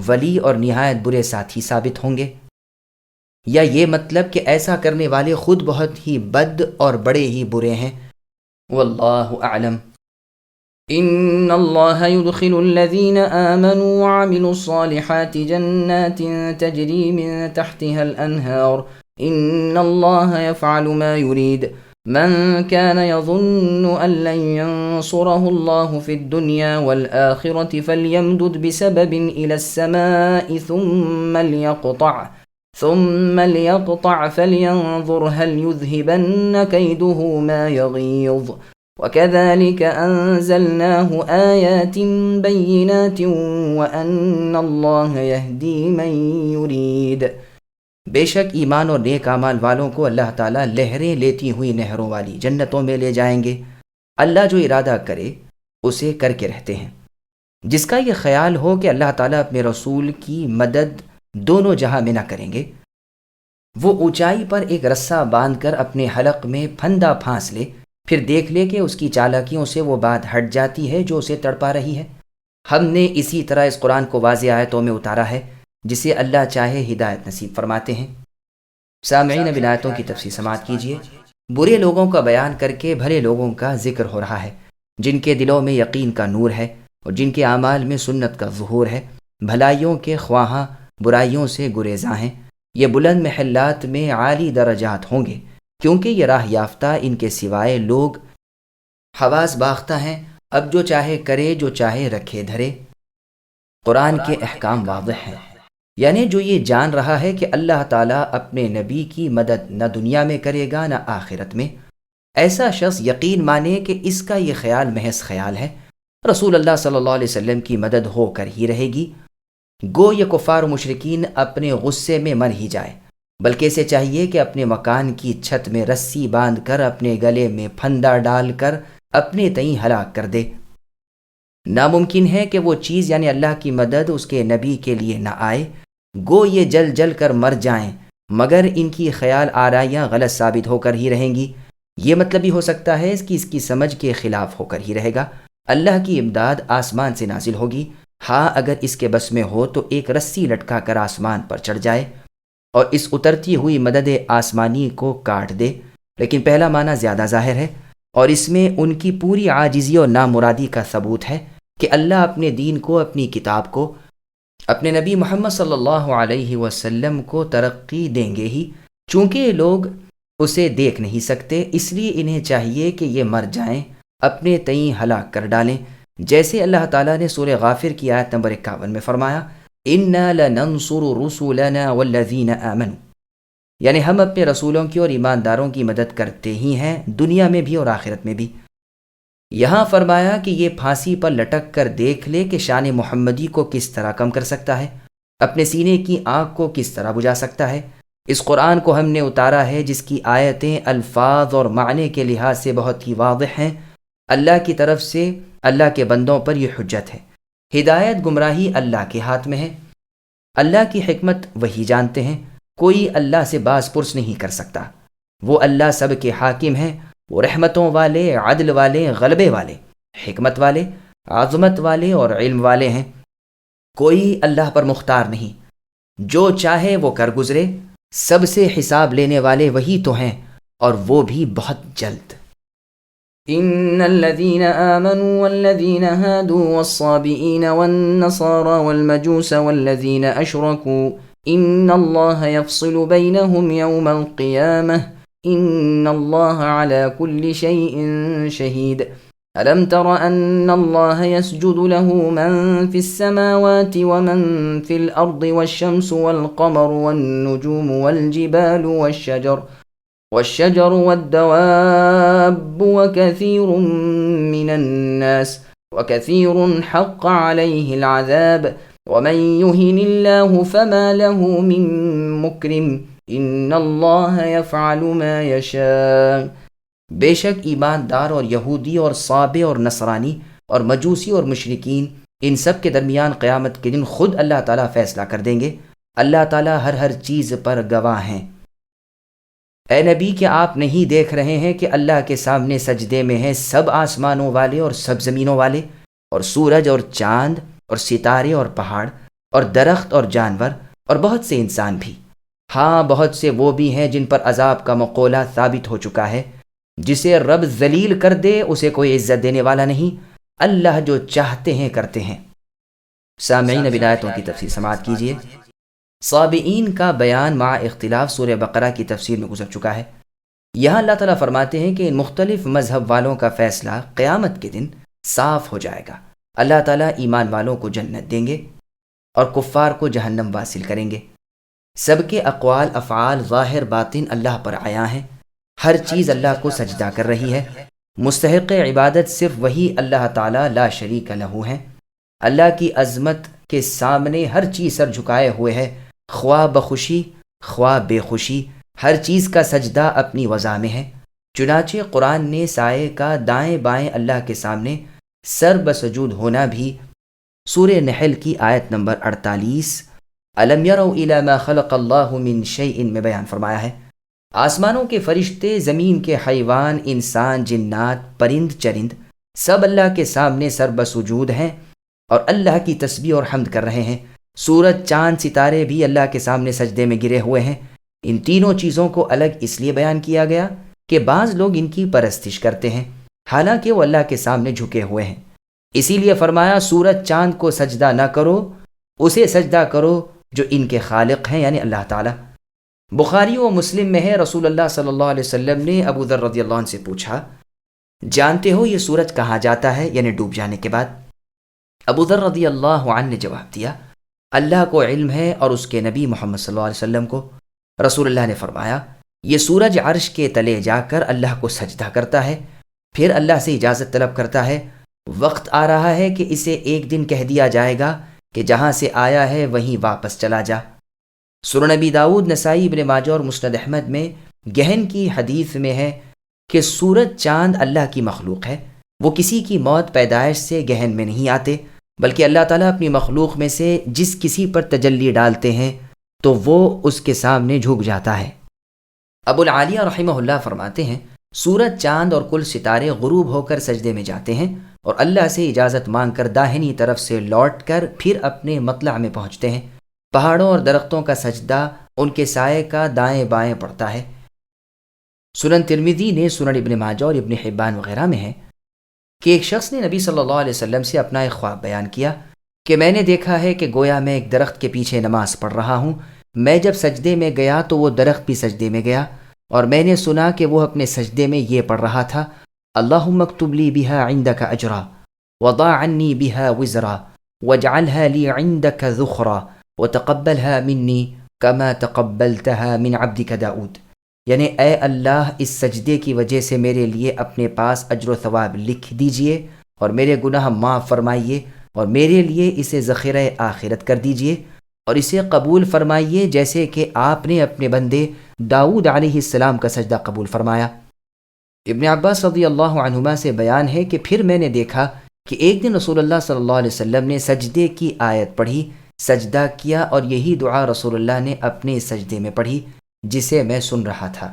ولی اور نہایت برے ساتھی ثابت ہوں گے، یا یہ مطلب کہ ایسا کرنے والے خود بہت ہی بد اور بڑے ہی برے ہیں۔ واللہ اعلم۔ ان اللہ يدخل الذين آمنوا وعملوا الصالحات جنات تجري من تحتها الانهار ان اللہ يفعل ما يريد من كان يظن ان لن ينصره الله في الدنيا والآخرة فليمدد بسبب الى السماء ثم ليقطع فلينظر هل يذهبن كيده ما يغيظ وكذلك أنزلناه آيات بينات وأن الله يهدي من يريد۔ بے شک ایمان اور نیک اعمال والوں کو اللہ تعالیٰ لہریں لیتی ہوئی نہروں والی جنتوں میں لے جائیں گے۔ اللہ جو ارادہ کرے اسے کر کے رہتے ہیں۔ جس کا یہ خیال ہو کہ اللہ تعالیٰ اپنے رسول کی مدد دونوں جہاں میں نہ کریں گے، وہ اونچائی پر ایک رسہ باندھ کر اپنے حلق میں پھندا پھانس لے، پھر دیکھ لے کہ اس کی چالاکیوں سے وہ بات ہٹ جاتی ہے جو اسے تڑپا رہی ہے۔ ہم نے اسی طرح اس قرآن کو واضح آیتوں میں اتارا ہے، جسے اللہ چاہے ہدایت نصیب فرماتے ہیں۔ سامعین اب ان آیتوں کی تفسیر سماعت کیجیے۔ برے لوگوں کا بیان کر کے بھلے لوگوں کا ذکر ہو رہا ہے، جن کے دلوں میں یقین کا نور ہے، اور جن کے اعمال میں سنت کا ظہور ہے، بھلائیوں کے خواہاں، برائیوں سے گریزاں ہیں، یہ بلند محلات میں عالی درجات ہوں گے، کیونکہ یہ راہ یافتہ ان کے سوائے لوگ حواس باختہ ہیں، اب جو چاہے کرے، جو چاہے رکھے دھرے۔ قرآن کے احکام واضح ہیں، یعنی جو یہ جان رہا ہے کہ اللہ تعالیٰ اپنے نبی کی مدد نہ دنیا میں کرے گا نہ آخرت میں، ایسا شخص یقین مانے کہ اس کا یہ خیال محض خیال ہے، رسول اللہ صلی اللہ علیہ وسلم کی مدد ہو کر ہی رہے گی۔ گو یہ کفار و مشرکین اپنے غصے میں مر ہی جائے، بلکہ اسے چاہیے کہ اپنے مکان کی چھت میں رسی باندھ کر، اپنے گلے میں پھندا ڈال کر اپنے تئیں ہلاک کر دے۔ ناممکن ہے کہ وہ چیز یعنی اللہ کی مدد اس کے نبی کے لیے نہ آئے، گو یہ جل جل کر مر جائیں، مگر ان کی خیال آرائیاں غلط ثابت ہو کر ہی رہیں گی۔ یہ مطلب بھی ہو سکتا ہے کہ اس کی سمجھ کے خلاف ہو کر ہی رہے گا۔ اللہ کی امداد آسمان سے نازل ہوگی، ہاں اگر اس کے بس میں ہو تو ایک رسی لٹکا کر آسمان پر چڑھ جائے اور اس اترتی ہوئی مدد آسمانی کو کاٹ دے، لیکن پہلا معنی زیادہ ظاہر ہے، اور اس میں ان کی پوری عاجزی اور نامرادی کا ثبوت ہے کہ اللہ اپنے دین کو، اپنی کتاب کو، اپنے نبی محمد صلی اللہ علیہ وسلم کو ترقی دیں گے ہی۔ چونکہ یہ لوگ اسے دیکھ نہیں سکتے، اس لیے انہیں چاہیے کہ یہ مر جائیں، اپنے تئیں ہلاک کر ڈالیں، جیسے اللہ تعالیٰ نے سورہ غافر کی آیت نمبر 51 میں فرمایا، اِنَّا لَنَنصُرُ رُسُلَنَا وَالَّذِينَ آمَنُوا، یعنی ہم اپنے رسولوں کی اور ایمانداروں کی مدد کرتے ہی ہیں، دنیا میں بھی اور آخرت میں بھی۔ یہاں فرمایا کہ یہ پھانسی پر لٹک کر دیکھ لے کہ شان محمدی کو کس طرح کم کر سکتا ہے، اپنے سینے کی آگ کو کس طرح بجھا سکتا ہے۔ اس قرآن کو ہم نے اتارا ہے جس کی آیتیں الفاظ اور معنی کے لحاظ سے بہت ہی واضح ہیں۔ اللہ کی طرف سے اللہ کے بندوں پر یہ حجت ہے، ہدایت گمراہی اللہ کے ہاتھ میں ہے، اللہ کی حکمت وہی جانتے ہیں، کوئی اللہ سے باز پرس نہیں کر سکتا، وہ اللہ سب کے حاکم ہیں، وہ رحمتوں والے، عدل والے، غلبے والے، حکمت والے، عظمت والے اور علم والے ہیں، کوئی اللہ پر مختار نہیں، جو چاہے وہ کر گزرے، سب سے حساب لینے والے وہی تو ہیں، اور وہ بھی بہت جلد۔ إن الذين آمنوا والذين هادوا والصابئين والنصارى والمجوس والذين أشركوا إن الله يفصل بينهم يوم القيامة إن الله على كل شيء شهيد ألم تر أن الله يسجد له من في السماوات ومن في الأرض والشمس والقمر والنجوم والجبال والشجر والدواب وكثير من الناس وكثير حق عليه العذاب ومن يهن الله فما له من مكرم ان اللہ یفعل ما یشاء۔ بے شک ایماندار اور یہودی اور صابئ اور نصرانی اور مجوسی اور مشرکین، ان سب کے درمیان قیامت کے دن خود اللہ تعالیٰ فیصلہ کر دیں گے۔ اللہ تعالیٰ ہر چیز پر گواہ ہیں۔ اے نبی، کیا آپ نہیں دیکھ رہے ہیں کہ اللہ کے سامنے سجدے میں ہیں سب آسمانوں والے اور سب زمینوں والے، اور سورج اور چاند اور ستارے اور پہاڑ اور درخت اور جانور اور بہت سے انسان بھی، ہاں بہت سے وہ بھی ہیں جن پر عذاب کا مقولہ ثابت ہو چکا ہے۔ جسے رب ذلیل کر دے اسے کوئی عزت دینے والا نہیں، اللہ جو چاہتے ہیں کرتے ہیں۔ سامعین، اب آیتوں کی تفسیر سماعت کیجیے۔ صابئین کا بیان مع اختلاف سورہ بقرہ کی تفسیر میں گزر چکا ہے۔ یہاں اللہ تعالیٰ فرماتے ہیں کہ ان مختلف مذہب والوں کا فیصلہ قیامت کے دن صاف ہو جائے گا۔ اللہ تعالیٰ ایمان والوں کو جنت دیں گے اور کفار کو جہنم واصل کریں گے۔ سب کے اقوال، افعال، ظاہر باطن اللہ پر عیاں ہیں، ہر چیز اللہ کو سجدہ کر رہی ہے۔ مستحق عبادت صرف وہی اللہ تعالیٰ لا شریک لہ ہے۔ اللہ کی عظمت کے سامنے ہر چیز سر جھکائے ہوئے ہے، خواہ بخوشی خواہ بے خوشی، ہر چیز کا سجدہ اپنی وضع میں ہے۔ چنانچہ قرآن نے سائے کا دائیں بائیں اللہ کے سامنے سر بسجود ہونا بھی سورہ نحل کی آیت نمبر 48 الم یروا الی ما خلق اللہ من شیء میں بیان فرمایا ہے۔ آسمانوں کے فرشتے، زمین کے حیوان، انسان، جنات، پرند چرند، سب اللہ کے سامنے سر بسجود ہیں اور اللہ کی تسبیح اور حمد کر رہے ہیں۔ سورج، چاند، ستارے بھی اللہ کے سامنے سجدے میں گرے ہوئے ہیں۔ ان تینوں چیزوں کو الگ اس لیے بیان کیا گیا کہ بعض لوگ ان کی پرستش کرتے ہیں، حالانکہ وہ اللہ کے سامنے جھکے ہوئے ہیں۔ اسی لیے فرمایا سورج چاند کو سجدہ نہ کرو، اسے سجدہ کرو جو ان کے خالق ہیں یعنی اللہ تعالیٰ۔ بخاری و مسلم میں ہے، رسول اللہ صلی اللہ علیہ وسلم نے ابو ذر رضی اللہ عنہ سے پوچھا، جانتے ہو یہ سورج کہاں جاتا ہے یعنی ڈوب جانے کے بعد؟ ابو ذر رضی اللہ عنہ نے جواب دیا، اللہ کو علم ہے اور اس کے نبی محمد صلی اللہ علیہ وسلم کو۔ رسول اللہ نے فرمایا، یہ سورج عرش کے تلے جا کر اللہ کو سجدہ کرتا ہے، پھر اللہ سے اجازت طلب کرتا ہے، وقت آ رہا ہے کہ اسے ایک دن کہہ دیا جائے گا کہ جہاں سے آیا ہے وہیں واپس چلا جا۔ سنن نبی داؤد، نسائی، ابن ماجہ اور مسند احمد میں گہن کی حدیث میں ہے کہ سورج چاند اللہ کی مخلوق ہے، وہ کسی کی موت پیدائش سے گہن میں نہیں آتے، بلکہ اللہ تعالیٰ اپنی مخلوق میں سے جس کسی پر تجلی ڈالتے ہیں تو وہ اس کے سامنے جھک جاتا ہے۔ ابو العالیہ رحمہ اللہ فرماتے ہیں، سورج، چاند اور کل ستارے غروب ہو کر سجدے میں جاتے ہیں اور اللہ سے اجازت مانگ کر داہنی طرف سے لوٹ کر پھر اپنے مطلع میں پہنچتے ہیں۔ پہاڑوں اور درختوں کا سجدہ ان کے سائے کا دائیں بائیں پڑتا ہے۔ سنن ترمذی نے، سنن ابن ماجہ اور ابن حبان وغیرہ میں ہے کہ ایک شخص نے نبی صلی اللہ علیہ وسلم سے اپنا ایک خواب بیان کیا کہ میں نے دیکھا ہے کہ گویا میں ایک درخت کے پیچھے نماز پڑھ رہا ہوں، میں جب سجدے میں گیا تو وہ درخت بھی سجدے میں گیا، اور میں نے سنا کہ وہ اپنے سجدے میں یہ پڑھ رہا تھا، اللہم اکتب لی بہا عندک اجرا وضع عنی بہا وزرا واجعلها لی عندک ذخرا وتقبلها منی کما تقبلتها من عبدک داؤد، یعنی اے اللہ اس سجدے کی وجہ سے میرے لیے اپنے پاس اجر و ثواب لکھ دیجئے اور میرے گناہ معاف فرمائیے، اور میرے لیے اسے ذخیرہ آخرت کر دیجئے اور اسے قبول فرمائیے جیسے کہ آپ نے اپنے بندے داؤد علیہ السلام کا سجدہ قبول فرمایا۔ ابن عباس رضی اللہ عنہما سے بیان ہے کہ پھر میں نے دیکھا کہ ایک دن رسول اللہ صلی اللہ علیہ وسلم نے سجدے کی آیت پڑھی، سجدہ کیا، اور یہی دعا رسول اللہ نے اپنے سجدے میں پڑھی جسے میں سن رہا تھا۔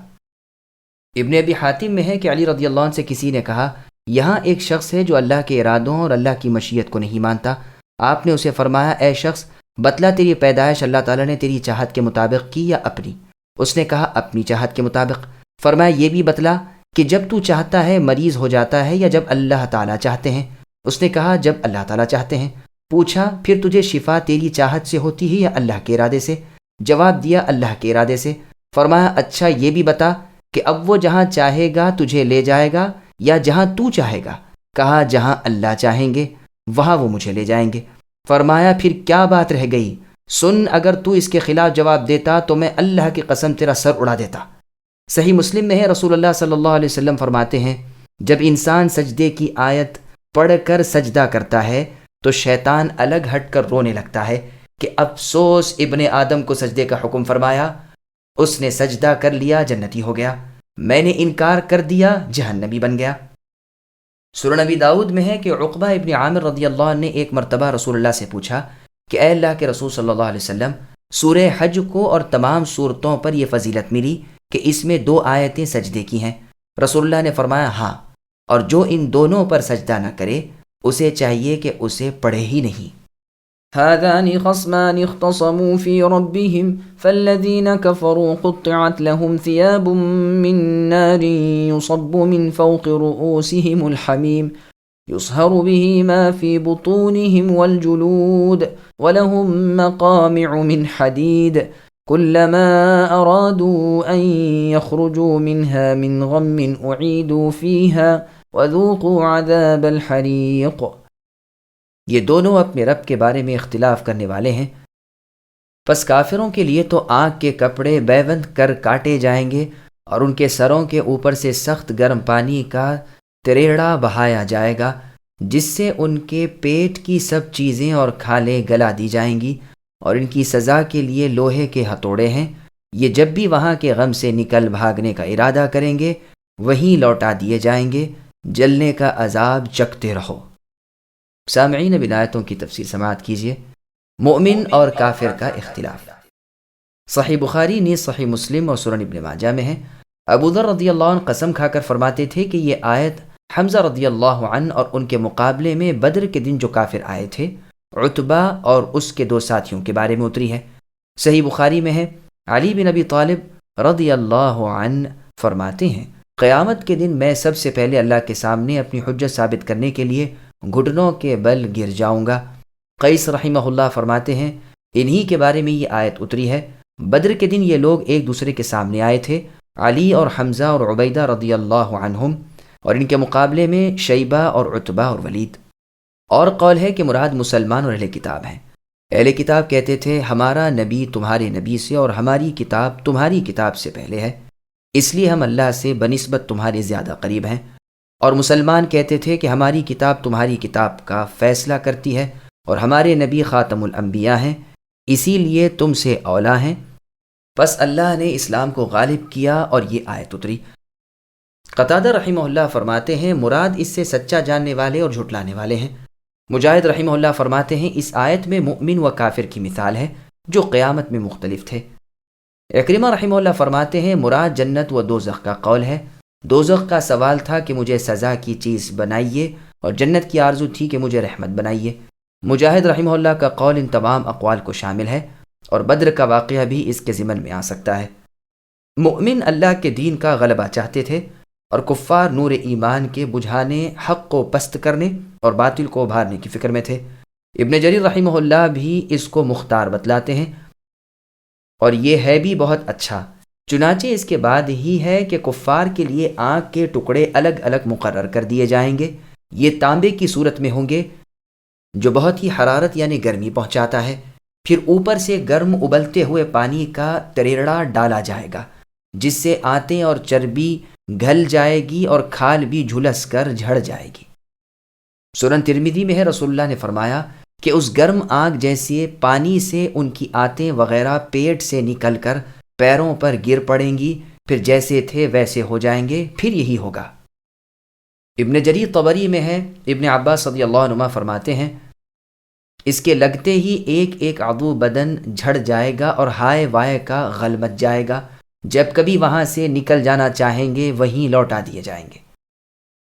ابن ابی حاتم میں ہے کہ علی رضی اللہ عنہ سے کسی نے کہا، یہاں ایک شخص ہے جو اللہ کے ارادوں اور اللہ کی مشیت کو نہیں مانتا۔ آپ نے اسے فرمایا، اے شخص بتلا تیری پیدائش اللہ تعالیٰ نے تیری چاہت کے مطابق کی یا اپنی؟ اس نے کہا اپنی چاہت کے مطابق۔ فرمایا یہ بھی بتلا کہ جب تو چاہتا ہے مریض ہو جاتا ہے یا جب اللہ تعالیٰ چاہتے ہیں؟ اس نے کہا جب اللہ تعالیٰ چاہتے ہیں۔ پوچھا پھر تجھے شفا تیری چاہت سے ہوتی ہے یا اللہ کے ارادے سے؟ جواب دیا اللہ کے ارادے سے۔ فرمایا اچھا یہ بھی بتا کہ اب وہ جہاں چاہے گا تجھے لے جائے گا یا جہاں تو چاہے گا؟ کہا جہاں اللہ چاہیں گے وہاں وہ مجھے لے جائیں گے۔ فرمایا پھر کیا بات رہ گئی؟ سن، اگر تو اس کے خلاف جواب دیتا تو میں اللہ کی قسم تیرا سر اڑا دیتا۔ صحیح مسلم میں ہے، رسول اللہ صلی اللہ علیہ وسلم فرماتے ہیں، جب انسان سجدے کی آیت پڑھ کر سجدہ کرتا ہے تو شیطان الگ ہٹ کر رونے لگتا ہے کہ افسوس ابن آدم کو سجدے کا حکم فرمایا، اس نے سجدہ کر لیا جنتی ہو گیا، میں نے انکار کر دیا جہنمی بن گیا۔ سنن نبی داؤد میں ہے کہ عقبہ ابن عامر رضی اللہ عنہ نے ایک مرتبہ رسول اللہ سے پوچھا کہ اے اللہ کے رسول صلی اللہ علیہ وسلم، سورہ حج کو اور تمام صورتوں پر یہ فضیلت ملی کہ اس میں 2 آیتیں سجدے کی ہیں۔ رسول اللہ نے فرمایا ہاں، اور جو ان دونوں پر سجدہ نہ کرے اسے چاہیے کہ اسے پڑھے ہی نہیں۔ هذان خصمان اختصموا في ربهم فالذين كفروا قطعت لهم ثياب من نار يصب من فوق رؤوسهم الحميم يصهر به ما في بطونهم والجلود ولهم مقامع من حديد كلما أرادوا أن يخرجوا منها من غم أعيدوا فيها وذوقوا عذاب الحريق۔ یہ دونوں اپنے رب کے بارے میں اختلاف کرنے والے ہیں، پس کافروں کے لیے تو آگ کے کپڑے بیوند کر کاٹے جائیں گے اور ان کے سروں کے اوپر سے سخت گرم پانی کا تریڑا بہایا جائے گا جس سے ان کے پیٹ کی سب چیزیں اور کھالیں گلا دی جائیں گی، اور ان کی سزا کے لیے لوہے کے ہتھوڑے ہیں، یہ جب بھی وہاں کے غم سے نکل بھاگنے کا ارادہ کریں گے وہیں لوٹا دیے جائیں گے، جلنے کا عذاب چکھتے رہو۔ سامعین، اب آیتوں کی تفسیر سماعت کیجیے۔ مومن اور کافر کا اختلاف۔ صحیح بخاری نیز صحیح مسلم اور سنن ابن ماجہ میں ہے، ابو ذر رضی اللہ عنہ قسم کھا کر فرماتے تھے کہ یہ آیت حمزہ رضی اللہ عنہ اور ان کے مقابلے میں بدر کے دن جو کافر آئے تھے، عتبہ اور اس کے 2 ساتھیوں کے بارے میں اتری ہے۔ صحیح بخاری میں ہے، علی بن ابی طالب رضی اللہ عنہ فرماتے ہیں، قیامت کے دن میں سب سے پہلے اللہ کے سامنے اپنی حجت ثابت کرنے کے لیے گھٹنوں کے بل گر جاؤں گا۔ قیس رحمہ اللہ فرماتے ہیں انہی کے بارے میں یہ آیت اتری ہے۔ بدر کے دن یہ لوگ ایک دوسرے کے سامنے آئے تھے، علی اور حمزہ اور عبیدہ رضی اللہ عنہم، اور ان کے مقابلے میں شیبہ اور عتبہ اور ولید۔ اور قول ہے کہ مراد مسلمان اور اہل کتاب ہیں۔ اہل کتاب کہتے تھے ہمارا نبی تمہارے نبی سے اور ہماری کتاب تمہاری کتاب سے پہلے ہے، اس لیے ہم اللہ سے بنسبت تمہارے زیادہ قریب ہیں۔ اور مسلمان کہتے تھے کہ ہماری کتاب تمہاری کتاب کا فیصلہ کرتی ہے اور ہمارے نبی خاتم الانبیاء ہیں، اسی لیے تم سے اولا ہیں۔ پس اللہ نے اسلام کو غالب کیا اور یہ آیت اتری۔ قتادہ رحمہ اللہ فرماتے ہیں مراد اس سے سچا جاننے والے اور جھٹلانے والے ہیں۔ مجاہد رحمہ اللہ فرماتے ہیں اس آیت میں مؤمن و کافر کی مثال ہے جو قیامت میں مختلف تھے۔ اکرمہ رحمہ اللہ فرماتے ہیں مراد جنت و دوزخ کا قول ہے۔ دوزخ کا سوال تھا کہ مجھے سزا کی چیز بنائیے، اور جنت کی آرزو تھی کہ مجھے رحمت بنائیے۔ مجاہد رحمہ اللہ کا قول ان تمام اقوال کو شامل ہے، اور بدر کا واقعہ بھی اس کے ضمن میں آ سکتا ہے۔ مؤمن اللہ کے دین کا غلبہ چاہتے تھے، اور کفار نور ایمان کے بجھانے، حق کو پست کرنے اور باطل کو ابھارنے کی فکر میں تھے۔ ابن جریر رحمہ اللہ بھی اس کو مختار بتلاتے ہیں، اور یہ ہے بھی بہت اچھا۔ چنانچہ اس کے بعد ہی ہے کہ کفار کے لیے آگ کے ٹکڑے الگ الگ مقرر کر دیے جائیں گے۔ یہ تانبے کی صورت میں ہوں گے جو بہت ہی حرارت یعنی گرمی پہنچاتا ہے۔ پھر اوپر سے گرم ابلتے ہوئے پانی کا تریڑا ڈالا جائے گا، جس سے آنتیں اور چربی گھل جائے گی اور کھال بھی جھلس کر جھڑ جائے گی۔ سنن ترمذی میں ہے رسول اللہ نے فرمایا کہ اس گرم آگ جیسے پانی سے ان کی آنتیں وغیرہ پیٹ سے نکل کر پیروں پر گر پڑیں گی، پھر جیسے تھے ویسے ہو جائیں گے، پھر یہی ہوگا۔ ابن جریر طبری میں ہے ابن عباس رضی اللہ عنہما فرماتے ہیں اس کے لگتے ہی ایک ایک عضو بدن جھڑ جائے گا اور ہائے وائے کا غل مچ جائے گا، جب کبھی وہاں سے نکل جانا چاہیں گے وہیں لوٹا دیے جائیں گے۔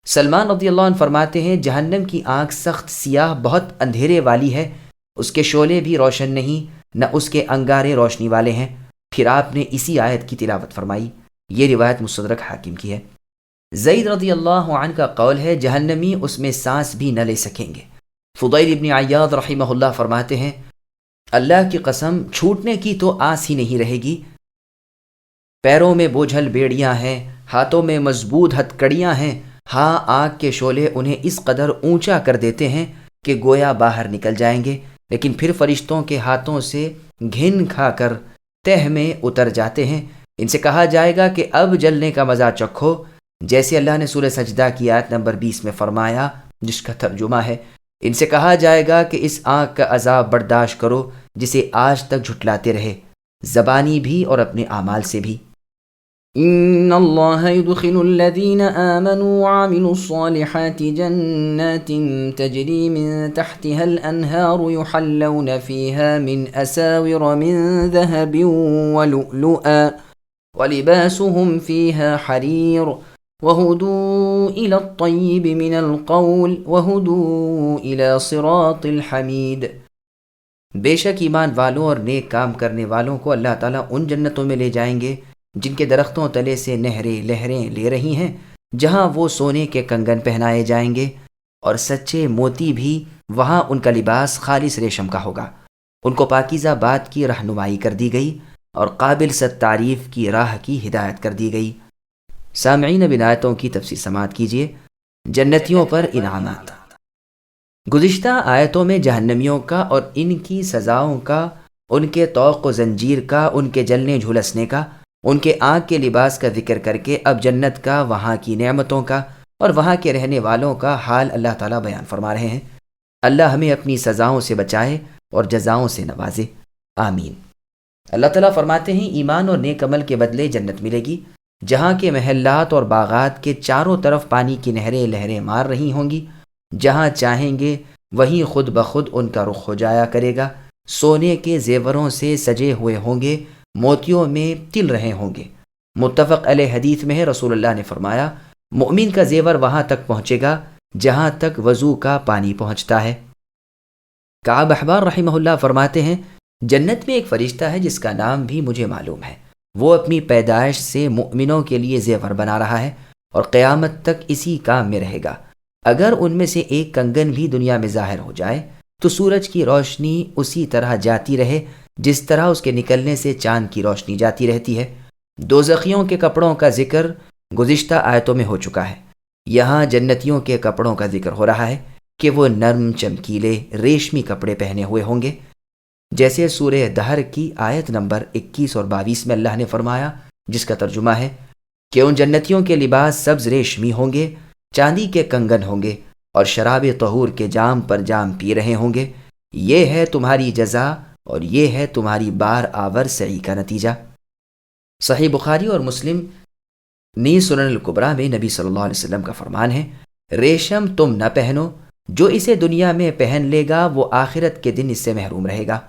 سلمان رضی اللہ عنہ فرماتے ہیں جہنم کی آگ سخت سیاہ بہت اندھیرے والی ہے، اس کے شعلے بھی روشن نہیں، نہ اس کے انگارے روشنی والے ہیں۔ پھر آپ نے اسی آیت کی تلاوت فرمائی۔ یہ روایت مستدرک حاکم کی ہے۔ زید رضی اللہ عنہ کا قول ہے جہنمی اس میں سانس بھی نہ لے سکیں گے۔ فضیل ابن عیاض رحمہ اللہ فرماتے ہیں اللہ کی قسم چھوٹنے کی تو آس ہی نہیں رہے گی۔ پیروں میں بوجھل بیڑیاں ہیں، ہاتھوں میں مضبوط ہتکڑیاں ہیں، ہاں آگ کے شعلے انہیں اس قدر اونچا کر دیتے ہیں کہ گویا باہر نکل جائیں گے، لیکن پھر فرشتوں کے ہاتھوں سے گھن کھا کر تہ میں اتر جاتے ہیں۔ ان سے کہا جائے گا کہ اب جلنے کا مزہ چکھو، جیسے اللہ نے سورہ سجدہ کی آیت نمبر 20 میں فرمایا، جس کا ترجمہ ہے ان سے کہا جائے گا کہ اس آگ کا عذاب برداشت کرو جسے آج تک جھٹلاتے رہے، زبانی بھی اور اپنے اعمال سے بھی۔ ان اللہ يدخل الذين آمنوا وعملوا الصالحات جنات تجري من تحتها الانهار يحلون فيها من اساور من ذهب ولؤلؤا ولباسهم فيها حرير وهدوا إلى الطيب من القول وهدوا إلى صراط الحمید۔ بے شک ایمان والوں اور نیک کام کرنے والوں کو اللہ تعالیٰ ان جنتوں میں لے جائیں گے جن کے درختوں تلے سے نہریں لہریں لے رہی ہیں، جہاں وہ سونے کے کنگن پہنائے جائیں گے اور سچے موتی بھی، وہاں ان کا لباس خالص ریشم کا ہوگا۔ ان کو پاکیزہ بات کی رہنمائی کر دی گئی اور قابل ست تعریف کی راہ کی ہدایت کر دی گئی۔ سامعین اب ان آیتوں کی تفسیر سماعت کیجیے۔ جنتیوں پر انعامات۔ گزشتہ آیتوں میں جہنمیوں کا اور ان کی سزاؤں کا، ان کے طوق و زنجیر کا، ان کے جلنے جھلسنے کا، ان کے آگ کے لباس کا ذکر کر کے اب جنت کا، وہاں کی نعمتوں کا اور وہاں کے رہنے والوں کا حال اللہ تعالیٰ بیان فرما رہے ہیں۔ اللہ ہمیں اپنی سزاؤں سے بچائے اور جزاؤں سے نوازے، آمین۔ اللہ تعالیٰ فرماتے ہیں ایمان اور نیک عمل کے بدلے جنت ملے گی، جہاں کے محلات اور باغات کے چاروں طرف پانی کی نہریں لہریں مار رہی ہوں گی، جہاں چاہیں گے وہیں خود بخود ان کا رخ ہو جایا کرے گا۔ سونے کے زیوروں سے سجے ہوئے ہوں گے، موتیوں میں تل رہے ہوں گے۔ متفق علیہ حدیث میں ہے رسول اللہ نے فرمایا مومن کا زیور وہاں تک پہنچے گا جہاں تک وضو کا پانی پہنچتا ہے۔ کعب احبار رحمہ اللہ فرماتے ہیں جنت میں ایک فرشتہ ہے جس کا نام بھی مجھے معلوم ہے، وہ اپنی پیدائش سے مؤمنوں کے لیے زیور بنا رہا ہے اور قیامت تک اسی کام میں رہے گا۔ اگر ان میں سے ایک کنگن بھی دنیا میں ظاہر ہو جائے تو سورج کی روشنی اسی طرح جاتی رہے جس طرح اس کے نکلنے سے چاند کی روشنی جاتی رہتی ہے۔ دوزخیوں کے کپڑوں کا ذکر گزشتہ آیتوں میں ہو چکا ہے۔ یہاں جنتیوں کے کپڑوں کا ذکر ہو رہا ہے کہ وہ نرم چمکیلے ریشمی کپڑے پہنے ہوئے ہوں گے، جیسے سورہ دہر کی آیت نمبر 21 اور 22 میں اللہ نے فرمایا، جس کا ترجمہ ہے کہ ان جنتیوں کے لباس سبز ریشمی ہوں گے، چاندی کے کنگن ہوں گے اور شراب طہور کے جام پر جام پی رہے ہوں گے۔ یہ ہے تمہاری جزا اور یہ ہے تمہاری بار آور سعی کا نتیجہ۔ صحیح بخاری اور مسلم نیز سنن الکبریٰ میں نبی صلی اللہ علیہ وسلم کا فرمان ہے، ریشم تم نہ پہنو، جو اسے دنیا میں پہن لے گا وہ آخرت کے دن اس سے محروم رہے گا۔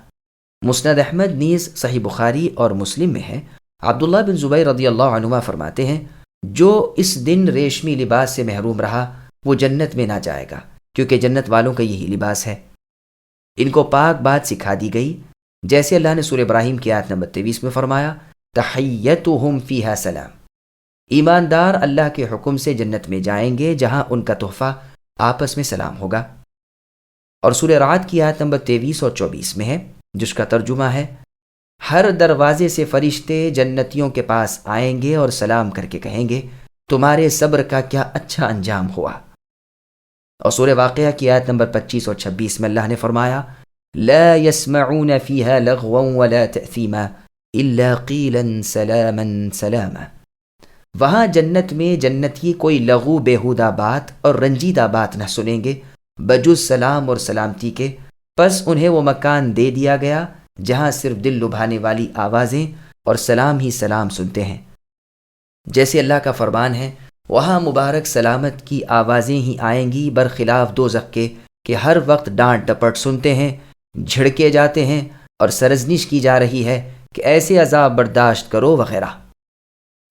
مسند احمد نیز صحیح بخاری اور مسلم میں ہے، عبداللہ بن زبیر رضی اللہ عنہما فرماتے ہیں، جو اس دن ریشمی لباس سے محروم رہا وہ جنت میں نہ جائے گا، کیونکہ جنت والوں کا یہی لباس ہے۔ ان کو پاک بات سکھا دی گئی، جیسے اللہ نے سورہ ابراہیم کی آیت نمبر 23 میں فرمایا، تحیتہم فیہا سلام۔ ایماندار اللہ کے حکم سے جنت میں جائیں گے جہاں ان کا تحفہ آپس میں سلام ہوگا۔ اور سورہ رعد کی آیت نمبر 23 اور 24 میں ہے، جس کا ترجمہ ہے، ہر دروازے سے فرشتے جنتیوں کے پاس آئیں گے اور سلام کر کے کہیں گے، تمہارے صبر کا کیا اچھا انجام ہوا۔ اور سورہ واقعہ کی آیت نمبر 25 اور 26 میں اللہ نے فرمایا، لا يسمعون فيها لغوا ولا تأثیما الا قیلا سلاما سلاما۔ وہاں جنت میں جنتی کوئی لغو بیہودہ بات اور رنجیدہ بات نہ سنیں گے بجز سلام اور سلامتی کے، پس انہیں وہ مکان دے دیا گیا جہاں صرف دل لبھانے والی آوازیں اور سلام ہی سلام سنتے ہیں۔ جیسے اللہ کا فرمان ہے، وہاں مبارک سلامت کی آوازیں ہی آئیں گی، برخلاف دوزخ کے کہ ہر وقت ڈانٹ ڈپٹ سنتے ہیں، جھڑکے جاتے ہیں اور سرزنش کی جا رہی ہے کہ ایسے عذاب برداشت کرو وغیرہ۔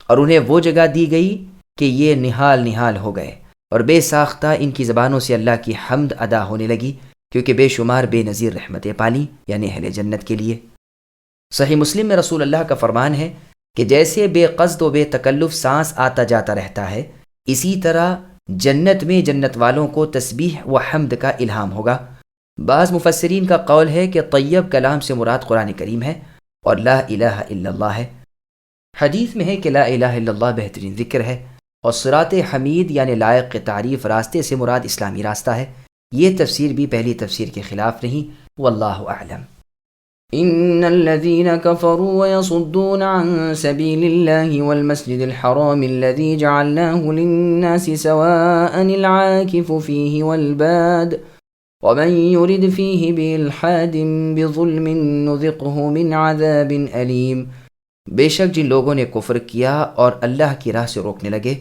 اور انہیں وہ جگہ دی گئی کہ یہ نہال نہال ہو گئے، اور بے ساختہ ان کی زبانوں سے اللہ کی حمد ادا ہونے لگی، کیونکہ بے شمار بے نظیر رحمتیں پالی، یعنی اہل جنت کے لیے۔ صحیح مسلم میں رسول اللہ کا فرمان ہے کہ جیسے بے قصد و بے تکلف سانس آتا جاتا رہتا ہے، اسی طرح جنت میں جنت والوں کو تسبیح و حمد کا الہام ہوگا۔ بعض مفسرین کا قول ہے کہ طیب کلام سے مراد قرآن کریم ہے اور لا الہ الا اللہ ہے۔ حدیث میں ہے کہ لا الہ الا اللہ بہترین ذکر ہے، اور صراط حمید یعنی لائق تعریف راستے سے مراد اسلامی راستہ ہے۔ یہ تفسیر بھی پہلی تفسیر کے خلاف نہیں، واللہ اعلم۔ ان الذين كفروا ويصدون عن سبيل الله والمسجد الحرام الذي جعلناه للناس سواء العاكف فيه والباد ومن يرد فيه بإلحاد بظلم نذقه من عذاب أليم۔ بے شک جن لوگوں نے کفر کیا اور اللہ کی راہ سے روکنے لگے،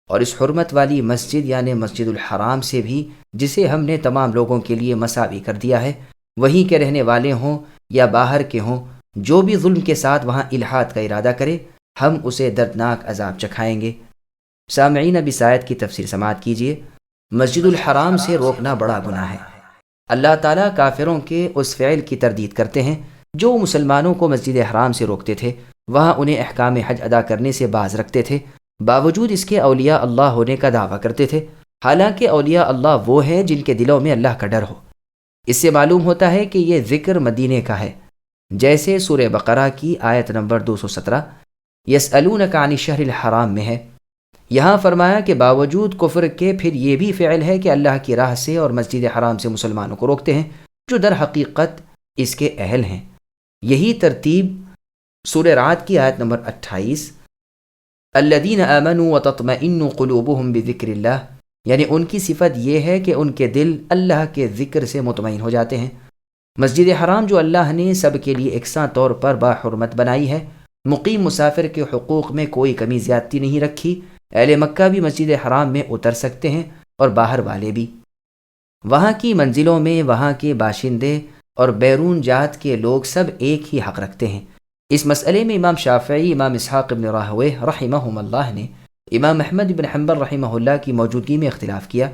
اور اس حرمت والی مسجد یعنی مسجد الحرام سے بھی، جسے ہم نے تمام لوگوں کے لیے مساوی کر دیا ہے، وہیں کے رہنے والے ہوں یا باہر کے ہوں، جو بھی ظلم کے ساتھ وہاں الحاد کا ارادہ کرے، ہم اسے دردناک عذاب چکھائیں گے۔ سامعین، اب اس آیت کی تفسیر سماعت کیجیے۔ مسجد الحرام سے روکنا بڑا گناہ ہے۔ اللہ تعالیٰ کافروں کے اس فعل کی تردید کرتے ہیں جو مسلمانوں کو مسجد حرام سے روکتے تھے، وہاں انہیں احکام حج ادا کرنے سے باز رکھتے تھے، باوجود اس کے اولیاء اللہ ہونے کا دعویٰ کرتے تھے، حالانکہ اولیاء اللہ وہ ہیں جن کے دلوں میں اللہ کا ڈر ہو۔ اس سے معلوم ہوتا ہے کہ یہ ذکر مدینے کا ہے، جیسے سورہ بقرہ کی آیت نمبر 217 یسألونک عن الشہر الحرام میں ہے۔ یہاں فرمایا کہ باوجود کفر کے پھر یہ بھی فعل ہے کہ اللہ کی راہ سے اور مسجد حرام سے مسلمانوں کو روکتے ہیں جو در حقیقت اس کے اہل ہیں۔ یہی ترتیب سورہ رعد کی آیت نمبر 28 الذین آمنوا وتطمئن قلوبهم بذکر اللہ، یعنی ان کی صفت یہ ہے کہ ان کے دل اللہ کے ذکر سے مطمئن ہو جاتے ہیں۔ مسجد حرام جو اللہ نے سب کے لیے یکساں طور پر باحرمت بنائی ہے، مقیم مسافر کے حقوق میں کوئی کمی زیادتی نہیں رکھی۔ اہل مکہ بھی مسجد حرام میں اتر سکتے ہیں اور باہر والے بھی۔ وہاں کی منزلوں میں وہاں کے باشندے اور بیرون جات کے لوگ سب ایک ہی حق رکھتے ہیں۔ اس مسئلے میں امام شافعی، امام اسحاق بن راہویہ رحمہم اللہ نے امام احمد بن حنبل رحمہ اللہ کی موجودگی میں اختلاف کیا۔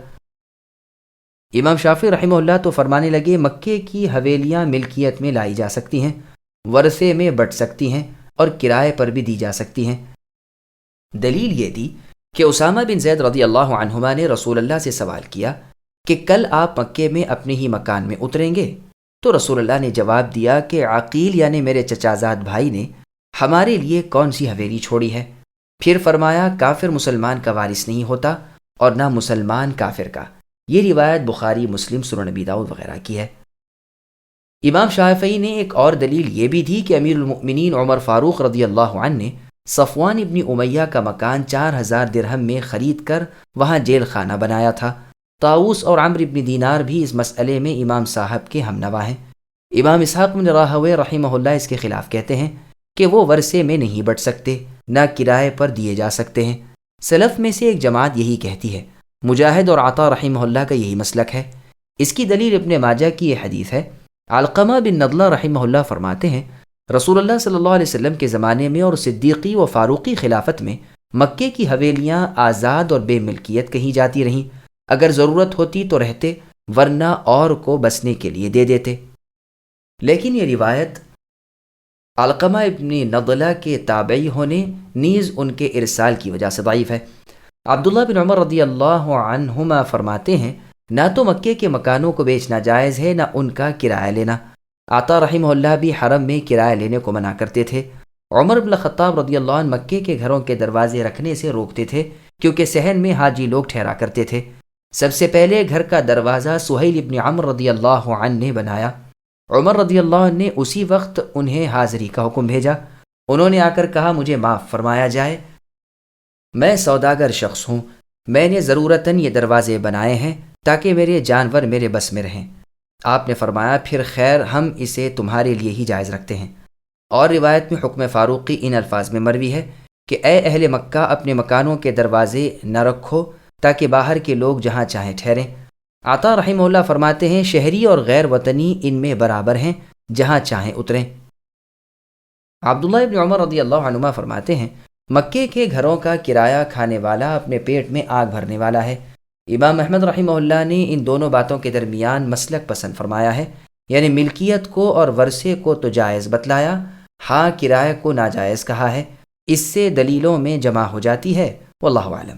امام شافعی رحمہ اللہ تو فرمانے لگے مکے کی حویلیاں ملکیت میں لائی جا سکتی ہیں، ورثے میں بٹ سکتی ہیں اور کرائے پر بھی دی جا سکتی ہیں۔ دلیل یہ دی کہ اسامہ بن زید رضی اللہ عنہما نے رسول اللہ سے سوال کیا کہ کل آپ مکے میں اپنے ہی مکان میں اتریں گے؟ تو رسول اللہ نے جواب دیا کہ عقیل یعنی میرے چچازاد بھائی نے ہمارے لیے کون سی حویلی چھوڑی ہے؟ پھر فرمایا کافر مسلمان کا وارث نہیں ہوتا اور نہ مسلمان کافر کا۔ یہ روایت بخاری، مسلم، سنن نبی داؤد وغیرہ کی ہے۔ امام شافعی نے ایک اور دلیل یہ بھی دی کہ امیر المؤمنین عمر فاروق رضی اللہ عنہ نے صفوان ابن امیہ کا مکان 4000 درہم میں خرید کر وہاں جیل خانہ بنایا تھا۔ طاؤس اور عمرو ابن دینار بھی اس مسئلے میں امام صاحب کے ہمنوا ہیں۔ امام اسحاق بن راہوے رحمہ اللہ اس کے خلاف کہتے ہیں کہ وہ ورثے میں نہیں بٹ سکتے، نہ کرائے پر دیے جا سکتے ہیں۔ سلف میں سے ایک جماعت یہی کہتی ہے۔ مجاہد اور عطا رحمہ اللہ کا یہی مسلک ہے۔ اس کی دلیل ابن ماجہ کی یہ حدیث ہے۔ علقمہ بن نضلہ رحمہ اللہ فرماتے ہیں رسول اللہ صلی اللہ علیہ وسلم کے زمانے میں اور صدیقی و فاروقی خلافت میں مکے کی حویلیاں آزاد اور بے ملکیت کہیں جاتی رہیں، اگر ضرورت ہوتی تو رہتے، ورنہ اور کو بسنے کے لیے دے دیتے۔ لیکن یہ روایت علقمہ ابن نضلہ کے تابعی ہونے نیز ان کے ارسال کی وجہ سے ضعیف ہے۔ عبداللہ بن عمر رضی اللہ عنہما فرماتے ہیں نہ تو مکے کے مکانوں کو بیچنا جائز ہے، نہ ان کا کرایہ لینا۔ عطا رحمہ اللہ بھی حرم میں کرایہ لینے کو منع کرتے تھے۔ عمر بن الخطاب رضی اللہ عنہ مکے کے گھروں کے دروازے رکھنے سے روکتے تھے کیونکہ صحن میں حاجی لوگ ٹھہرا کرتے تھے۔ سب سے پہلے گھر کا دروازہ سہیل ابن عمرو رضی اللہ عنہ نے بنایا۔ عمر رضی اللہ عنہ نے اسی وقت انہیں حاضری کا حکم بھیجا۔ انہوں نے آ کر کہا مجھے معاف فرمایا جائے، میں سوداگر شخص ہوں، میں نے ضرورتاً یہ دروازے بنائے ہیں تاکہ میرے جانور میرے بس میں رہیں۔ آپ نے فرمایا پھر خیر ہم اسے تمہارے لیے ہی جائز رکھتے ہیں۔ اور روایت میں حکم فاروقی ان الفاظ میں مروی ہے کہ اے اہل مکہ اپنے مکانوں کے دروازے نہ رکھو تاکہ باہر کے لوگ جہاں چاہیں ٹھہریں۔ عطا رحمہ اللہ فرماتے ہیں شہری اور غیر وطنی ان میں برابر ہیں، جہاں چاہیں اتریں۔ عبداللہ ابن عمر رضی اللہ عنہما فرماتے ہیں مکے کے گھروں کا کرایہ کھانے والا اپنے پیٹ میں آگ بھرنے والا ہے۔ امام احمد رحمہ اللہ نے ان دونوں باتوں کے درمیان مسلک پسند فرمایا ہے، یعنی ملکیت کو اور ورثے کو تو جائز بتلایا، ہاں کرایہ کو ناجائز کہا ہے۔ اس سے دلیلوں میں جمع ہو جاتی ہے۔ واللہ اعلم۔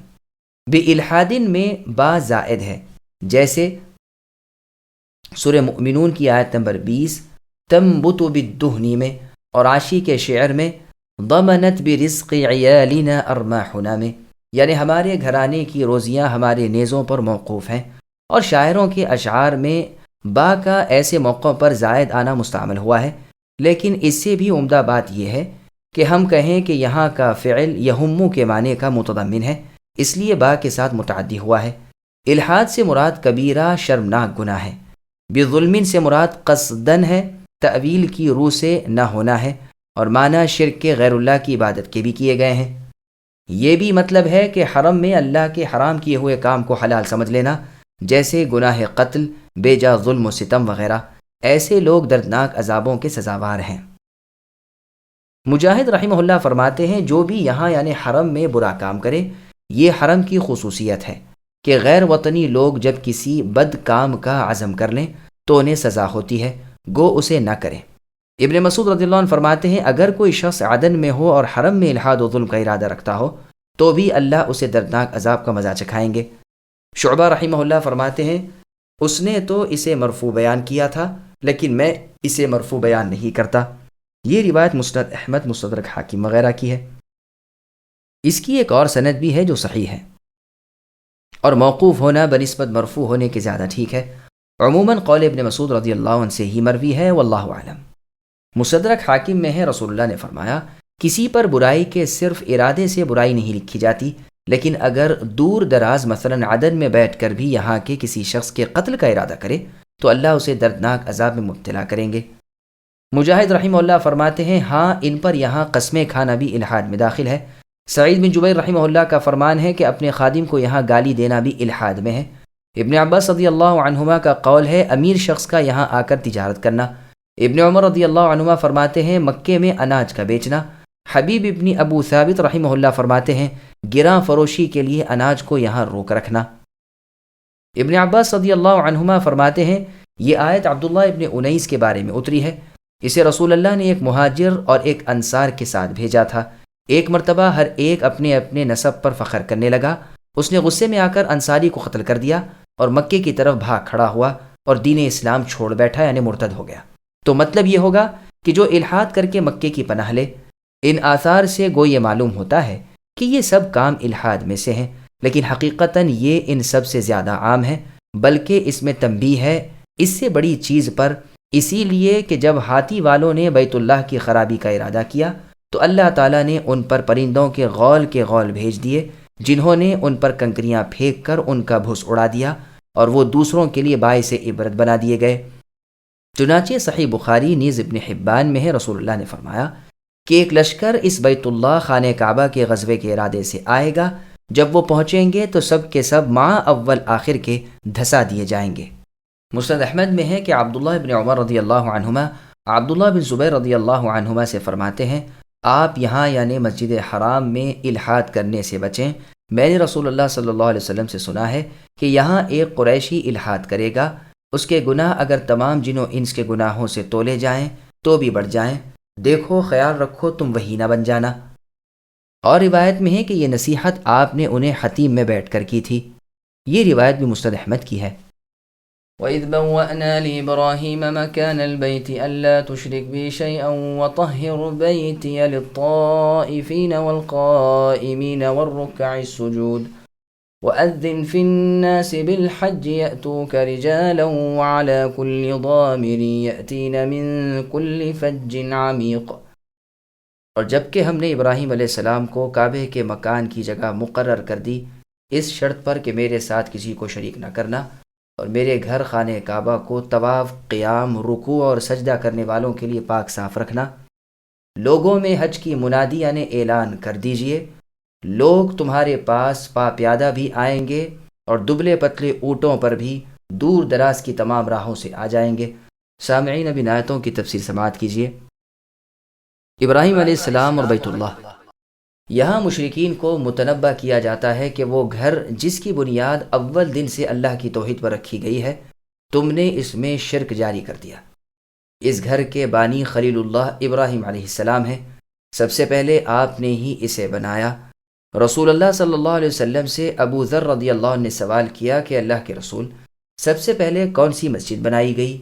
بالحادن میں با زائد ہے، جیسے سورہ مؤمنون کی آیت نمبر 20 تنبت بالدہن میں، اور عاشی کے شعر میں ضمنت برزق عیالنا ارماحنا میں، یعنی ہمارے گھرانے کی روزیاں ہمارے نیزوں پر موقوف ہیں۔ اور شاعروں کے اشعار میں با کا ایسے موقعوں پر زائد آنا مستعمل ہوا ہے، لیکن اس سے بھی عمدہ بات یہ ہے کہ ہم کہیں کہ یہاں کا فعل یہمو کے معنی کا متضمن ہے، اس لیے با کے ساتھ متعدی ہوا ہے۔ الحاد سے مراد کبیرہ شرمناک گناہ ہے، بظلم سے مراد قصدن ہے، تعویل کی روح سے نہ ہونا ہے، اور معنی شرک کے غیر اللہ کی عبادت کے بھی کیے گئے ہیں۔ یہ بھی مطلب ہے کہ حرم میں اللہ کے حرام کیے ہوئے کام کو حلال سمجھ لینا، جیسے گناہ قتل، بے جا ظلم و ستم وغیرہ۔ ایسے لوگ دردناک عذابوں کے سزاوار ہیں۔ مجاہد رحمہ اللہ فرماتے ہیں جو بھی یہاں یعنی حرم میں برا کام کرے، یہ حرم کی خصوصیت ہے کہ غیر وطنی لوگ جب کسی بد کام کا عزم کر لیں تو انہیں سزا ہوتی ہے، گو اسے نہ کریں۔ ابن مسعود رضی اللہ عنہ فرماتے ہیں اگر کوئی شخص عدن میں ہو اور حرم میں الحاد و ظلم کا ارادہ رکھتا ہو تو بھی اللہ اسے دردناک عذاب کا مزہ چکھائیں گے۔ شعبہ رحمہ اللہ فرماتے ہیں اس نے تو اسے مرفوع بیان کیا تھا لیکن میں اسے مرفوع بیان نہیں کرتا۔ یہ روایت مسند احمد، مستدرک حاکم وغیرہ کی ہے۔ اس کی ایک اور سند بھی ہے جو صحیح ہے، اور موقوف ہونا بنسبت مرفوع ہونے کے زیادہ ٹھیک ہے۔ عموماً قول ابن مسعود رضی اللہ عنہ سے ہی مروی ہے، واللہ اعلم۔ مستدرک حاکم میں ہے رسول اللہ نے فرمایا کسی پر برائی کے صرف ارادے سے برائی نہیں لکھی جاتی، لیکن اگر دور دراز مثلاً عدن میں بیٹھ کر بھی یہاں کے کسی شخص کے قتل کا ارادہ کرے تو اللہ اسے دردناک عذاب میں مبتلا کریں گے۔ مجاہد رحمہ اللہ فرماتے ہیں ہاں ان پر یہاں قسمیں کھانا بھی الحاد میں داخل ہے۔ سعید بن جبیر رحمہ اللہ کا فرمان ہے کہ اپنے خادم کو یہاں گالی دینا بھی الحاد میں ہے۔ ابن عباس رضی اللہ عنہما کا قول ہے امیر شخص کا یہاں آ کر تجارت کرنا۔ ابن عمر رضی اللہ عنہما فرماتے ہیں مکے میں اناج کا بیچنا۔ حبیب ابن ابو ثابت رحمہ اللہ فرماتے ہیں گراں فروشی کے لیے اناج کو یہاں روک رکھنا۔ ابن عباس رضی اللہ عنہما فرماتے ہیں یہ آیت عبداللہ ابن انیس کے بارے میں اتری ہے، اسے رسول اللہ نے ایک مہاجر اور ایک انصار کے ساتھ بھیجا تھا۔ ایک مرتبہ ہر ایک اپنے اپنے نسب پر فخر کرنے لگا۔ اس نے غصے میں آ کر انصاری کو قتل کر دیا اور مکے کی طرف بھاگ کھڑا ہوا اور دین اسلام چھوڑ بیٹھا، یعنی مرتد ہو گیا۔ تو مطلب یہ ہوگا کہ جو الحاد کر کے مکے کی پناہ لے، ان آثار سے گو یہ معلوم ہوتا ہے کہ یہ سب کام الحاد میں سے ہیں، لیکن حقیقتاً یہ ان سب سے زیادہ عام ہے، بلکہ اس میں تنبیہ ہے اس سے بڑی چیز پر، اسی لیے کہ جب ہاتھی والوں نے بیت اللہ کی خرابی کا ارادہ کیا تو اللہ تعالیٰ نے ان پر پرندوں کے غول بھیج دیے، جنہوں نے ان پر کنکریاں پھینک کر ان کا بھس اڑا دیا اور وہ دوسروں کے لیے باعث عبرت بنا دیے گئے۔ چنانچہ صحیح بخاری نیز ابن حبان میں ہے، رسول اللہ نے فرمایا کہ ایک لشکر اس بیت اللہ خانہ کعبہ کے غزوے کے ارادے سے آئے گا، جب وہ پہنچیں گے تو سب کے سب مع اول آخر کے دھسا دیے جائیں گے۔ مسند احمد میں ہے کہ عبداللہ بن عمر رضی اللہ عنہما عبداللہ بن زبیر رضی اللہ عنہما سے فرماتے ہیں، آپ یہاں یعنی مسجد حرام میں الحاد کرنے سے بچیں۔ میں نے رسول اللہ صلی اللہ علیہ وسلم سے سنا ہے کہ یہاں ایک قریشی الحاد کرے گا، اس کے گناہ اگر تمام جن و انس کے گناہوں سے تولے جائیں تو بھی بڑھ جائیں، دیکھو خیال رکھو تم وہی نہ بن جانا۔ اور روایت میں ہے کہ یہ نصیحت آپ نے انہیں حتیم میں بیٹھ کر کی تھی۔ یہ روایت بھی مسند احمد کی ہے۔ وَإِذْ بَوَّأْنَا لِإِبْرَاهِيمَ مَكَانَ الْبَيْتِ أَلَّا تُشْرِكْ بِي شَيْئًا وَطَهِّرْ بَيْتِيَ لِلطَّائِفِينَ وَالْقَائِمِينَ وَالرُّكَّعِ السُّجُودِ وَأَذِّنْ فِي النَّاسِ بِالْحَجِّ يَأْتُوكَ رِجَالًا وَعَلَى كُلِّ ضَامِرٍ يَأْتِينَ مِنْ كُلِّ فَجٍّ عَمِيقٍ۔ اور جب کہ ہم نے ابراہیم علیہ السلام کو کعبے کے مکان کی جگہ مقرر کر دی، اس شرط پر کہ میرے ساتھ کسی کو شریک نہ کرنا، اور میرے گھر خانہ کعبہ کو طواف، قیام، رکوع اور سجدہ کرنے والوں کے لیے پاک صاف رکھنا، لوگوں میں حج کی منادی یعنی اعلان کر دیجئے، لوگ تمہارے پاس پا پیادہ بھی آئیں گے اور دبلے پتلے اونٹوں پر بھی دور دراز کی تمام راہوں سے آ جائیں گے۔ سامعین، اب ان آیتوں کی تفسیر سماعت کیجیے۔ ابراہیم علیہ السلام اور بیت اللہ، یہاں مشرکین کو متنبہ کیا جاتا ہے کہ وہ گھر جس کی بنیاد اول دن سے اللہ کی توحید پر رکھی گئی ہے، تم نے اس میں شرک جاری کر دیا۔ اس گھر کے بانی خلیل اللہ ابراہیم علیہ السلام ہیں۔ سب سے پہلے آپ نے ہی اسے بنایا۔ رسول اللہ صلی اللہ علیہ وسلم سے ابو ذر رضی اللہ عنہ نے سوال کیا کہ اللہ کے رسول، سب سے پہلے کون سی مسجد بنائی گئی؟